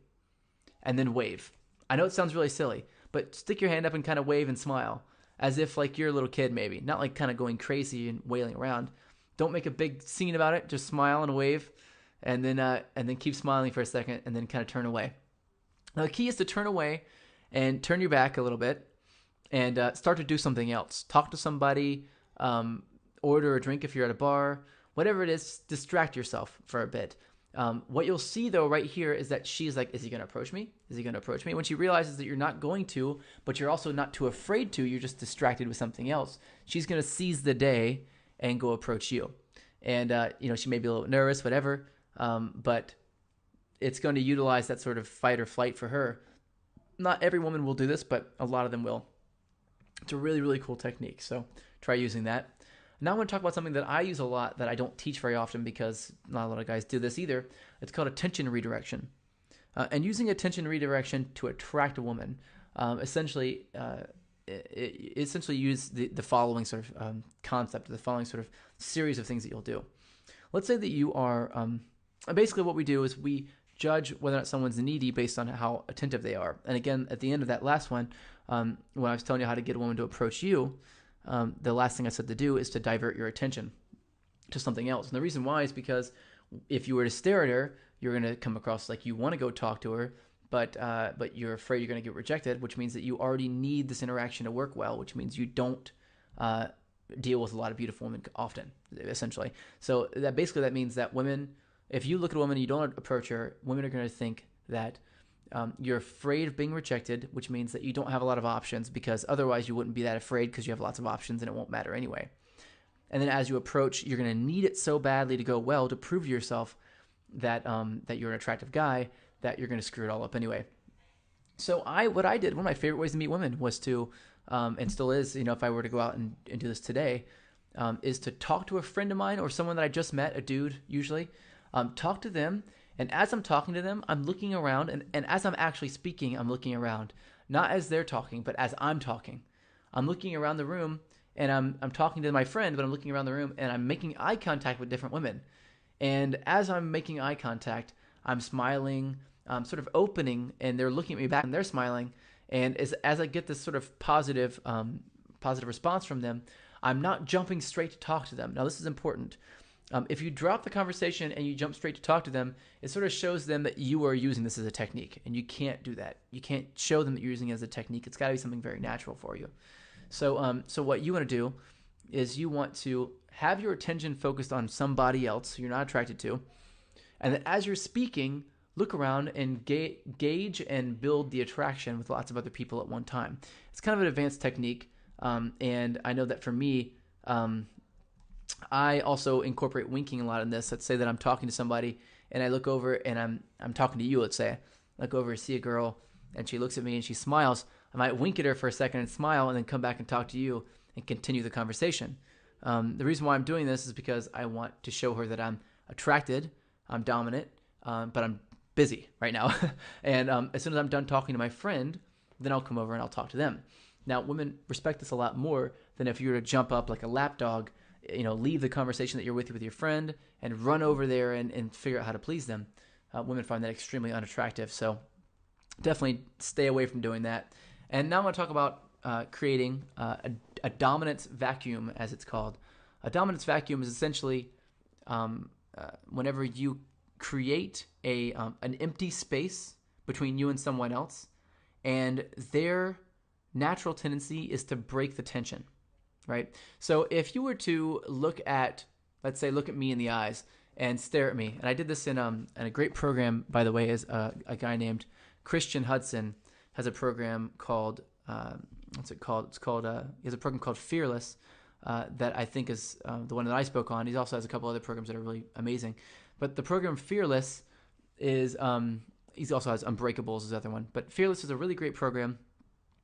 and then wave. I know it sounds really silly, but stick your hand up and kind of wave and smile as if like you're a little kid maybe, not like kind of going crazy and wailing around. Don't make a big scene about it. Just smile and wave, and then keep smiling for a second and then kind of turn away. Now, the key is to turn away and turn your back a little bit and start to do something else. Talk to somebody, order a drink if you're at a bar, whatever it is, distract yourself for a bit. What you'll see, though, right here is that she's like, is he going to approach me? Is he going to approach me? When she realizes that you're not going to, but you're also not too afraid to, you're just distracted with something else, she's going to seize the day and go approach you. And, she may be a little nervous, whatever, but it's going to utilize that sort of fight or flight for her. Not every woman will do this, but a lot of them will. It's a really, really cool technique. So try using that. Now I'm going to talk about something that I use a lot that I don't teach very often because not a lot of guys do this either. It's called attention redirection. And using attention redirection to attract a woman, essentially use the following sort of concept, the following sort of series of things that you'll do. Let's say that you are, basically what we do is we judge whether or not someone's needy based on how attentive they are. And again, at the end of that last one, when I was telling you how to get a woman to approach you, the last thing I said to do is to divert your attention to something else. And the reason why is because if you were to stare at her, you're going to come across like you want to go talk to her, but you're afraid you're going to get rejected, which means that you already need this interaction to work well, which means you don't deal with a lot of beautiful women often, essentially. So that means that women, if you look at a woman and you don't approach her, women are going to think that you're afraid of being rejected, which means that you don't have a lot of options, because otherwise you wouldn't be that afraid because you have lots of options and it won't matter anyway. And then as you approach, you're going to need it so badly to go well to prove to yourself that you're an attractive guy that you're going to screw it all up anyway. So what I did, one of my favorite ways to meet women was to, and still is, if I were to go out and do this today, is to talk to a friend of mine or someone that I just met, a dude usually, talk to them. And as I'm talking to them, I'm looking around, and as I'm actually speaking, I'm looking around. not as they're talking, but as I'm talking. I'm looking around the room and I'm talking to my friend, but I'm looking around the room and I'm making eye contact with different women. And as I'm making eye contact, I'm smiling, sort of opening, and they're looking at me back and they're smiling. And as I get this sort of positive response from them, I'm not jumping straight to talk to them. Now, this is important. If you drop the conversation and you jump straight to talk to them, it sort of shows them that you are using this as a technique, and you can't do that. You can't show them that you're using it as a technique. It's got to be something very natural for you. So what you want to do is you want to have your attention focused on somebody else who you're not attracted to, and then as you're speaking, look around and gauge and build the attraction with lots of other people at one time. It's kind of an advanced technique, and I know that for me, I also incorporate winking a lot in this. Let's say that I'm talking to somebody and I look over and I'm talking to you, let's say. I look over and see a girl and she looks at me and she smiles. I might wink at her for a second and smile and then come back and talk to you and continue the conversation. The reason why I'm doing this is because I want to show her that I'm attracted, I'm dominant, but I'm busy right now. And as soon as I'm done talking to my friend, then I'll come over and I'll talk to them. Now, women respect this a lot more than if you were to jump up like a lapdog, leave the conversation that you're with your friend and run over there and figure out how to please them. Women find that extremely unattractive. So definitely stay away from doing that. And now I'm going to talk about creating a dominance vacuum, as it's called. A dominance vacuum is essentially whenever you create an empty space between you and someone else, and their natural tendency is to break the tension, right? So if you were to look at me in the eyes and stare at me, and I did this in a great program, by the way, is a guy named Christian Hudson has a program called, what's it called? He has a program called Fearless that I think is the one that I spoke on. He also has a couple other programs that are really amazing. But the program Fearless is, he also has Unbreakable is his other one. But Fearless is a really great program.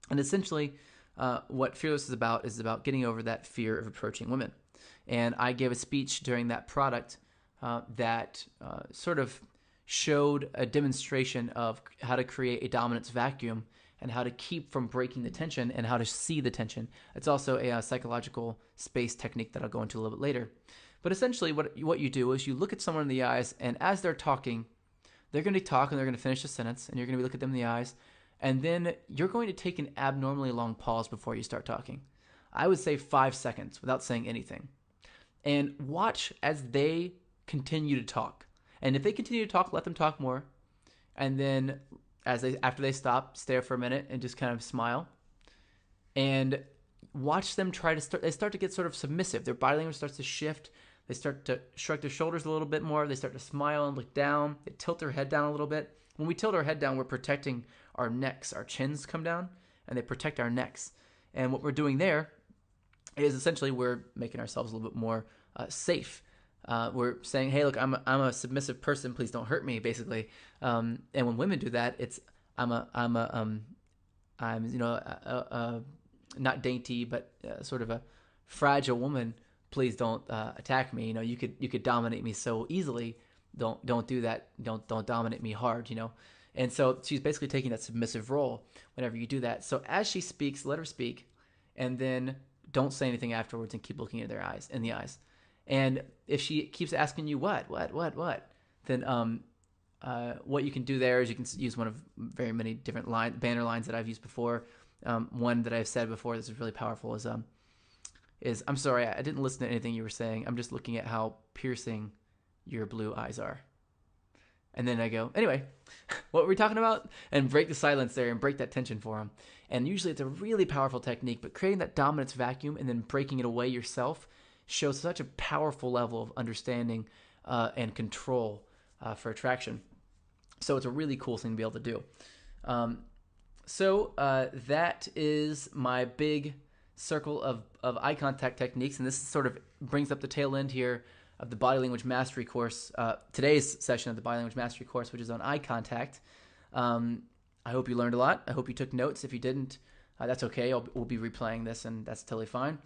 And essentially, what Fearless is about getting over that fear of approaching women. And I gave a speech during that product that sort of showed a demonstration of how to create a dominance vacuum and how to keep from breaking the tension and how to see the tension. It's also a psychological space technique that I'll go into a little bit later. But essentially, what you do is you look at someone in the eyes, and as they're talking, they're going to talk and they're going to finish a sentence, and you're going to look at them in the eyes, and then you're going to take an abnormally long pause before you start talking. I would say 5 seconds without saying anything. And watch as they continue to talk. And if they continue to talk, let them talk more. And then after they stop, stare for a minute and just kind of smile. And watch them they start to get sort of submissive. Their body language starts to shift. They start to shrug their shoulders a little bit more. They start to smile and look down. They tilt their head down a little bit. When we tilt our head down, we're protecting our necks. Our chins come down, and they protect our necks. And what we're doing there is essentially we're making ourselves a little bit more safe. We're saying, "Hey, look, I'm a submissive person. Please don't hurt me." Basically, and when women do that, it's I'm not dainty, but sort of a fragile woman. Please don't attack me. You could dominate me so easily. Don't do that. Don't dominate me hard. And so she's basically taking that submissive role whenever you do that. So as she speaks, let her speak, and then don't say anything afterwards and keep looking at in the eyes. And if she keeps asking you what, then what you can do there is you can use one of very many different banner lines that I've used before. One that I've said before this is really powerful is I'm sorry, I didn't listen to anything you were saying. I'm just looking at how piercing your blue eyes are. And then I go, anyway, what were we talking about? And break the silence there and break that tension for them. And usually it's a really powerful technique, but creating that dominance vacuum and then breaking it away yourself shows such a powerful level of understanding and control for attraction. So it's a really cool thing to be able to do. So that is my big circle of eye contact techniques, and this sort of brings up the tail end here of the Body Language Mastery course, today's session of the Body Language Mastery course, which is on eye contact. I hope you learned a lot. I hope you took notes. If you didn't, that's okay. We'll be replaying this, and that's totally fine.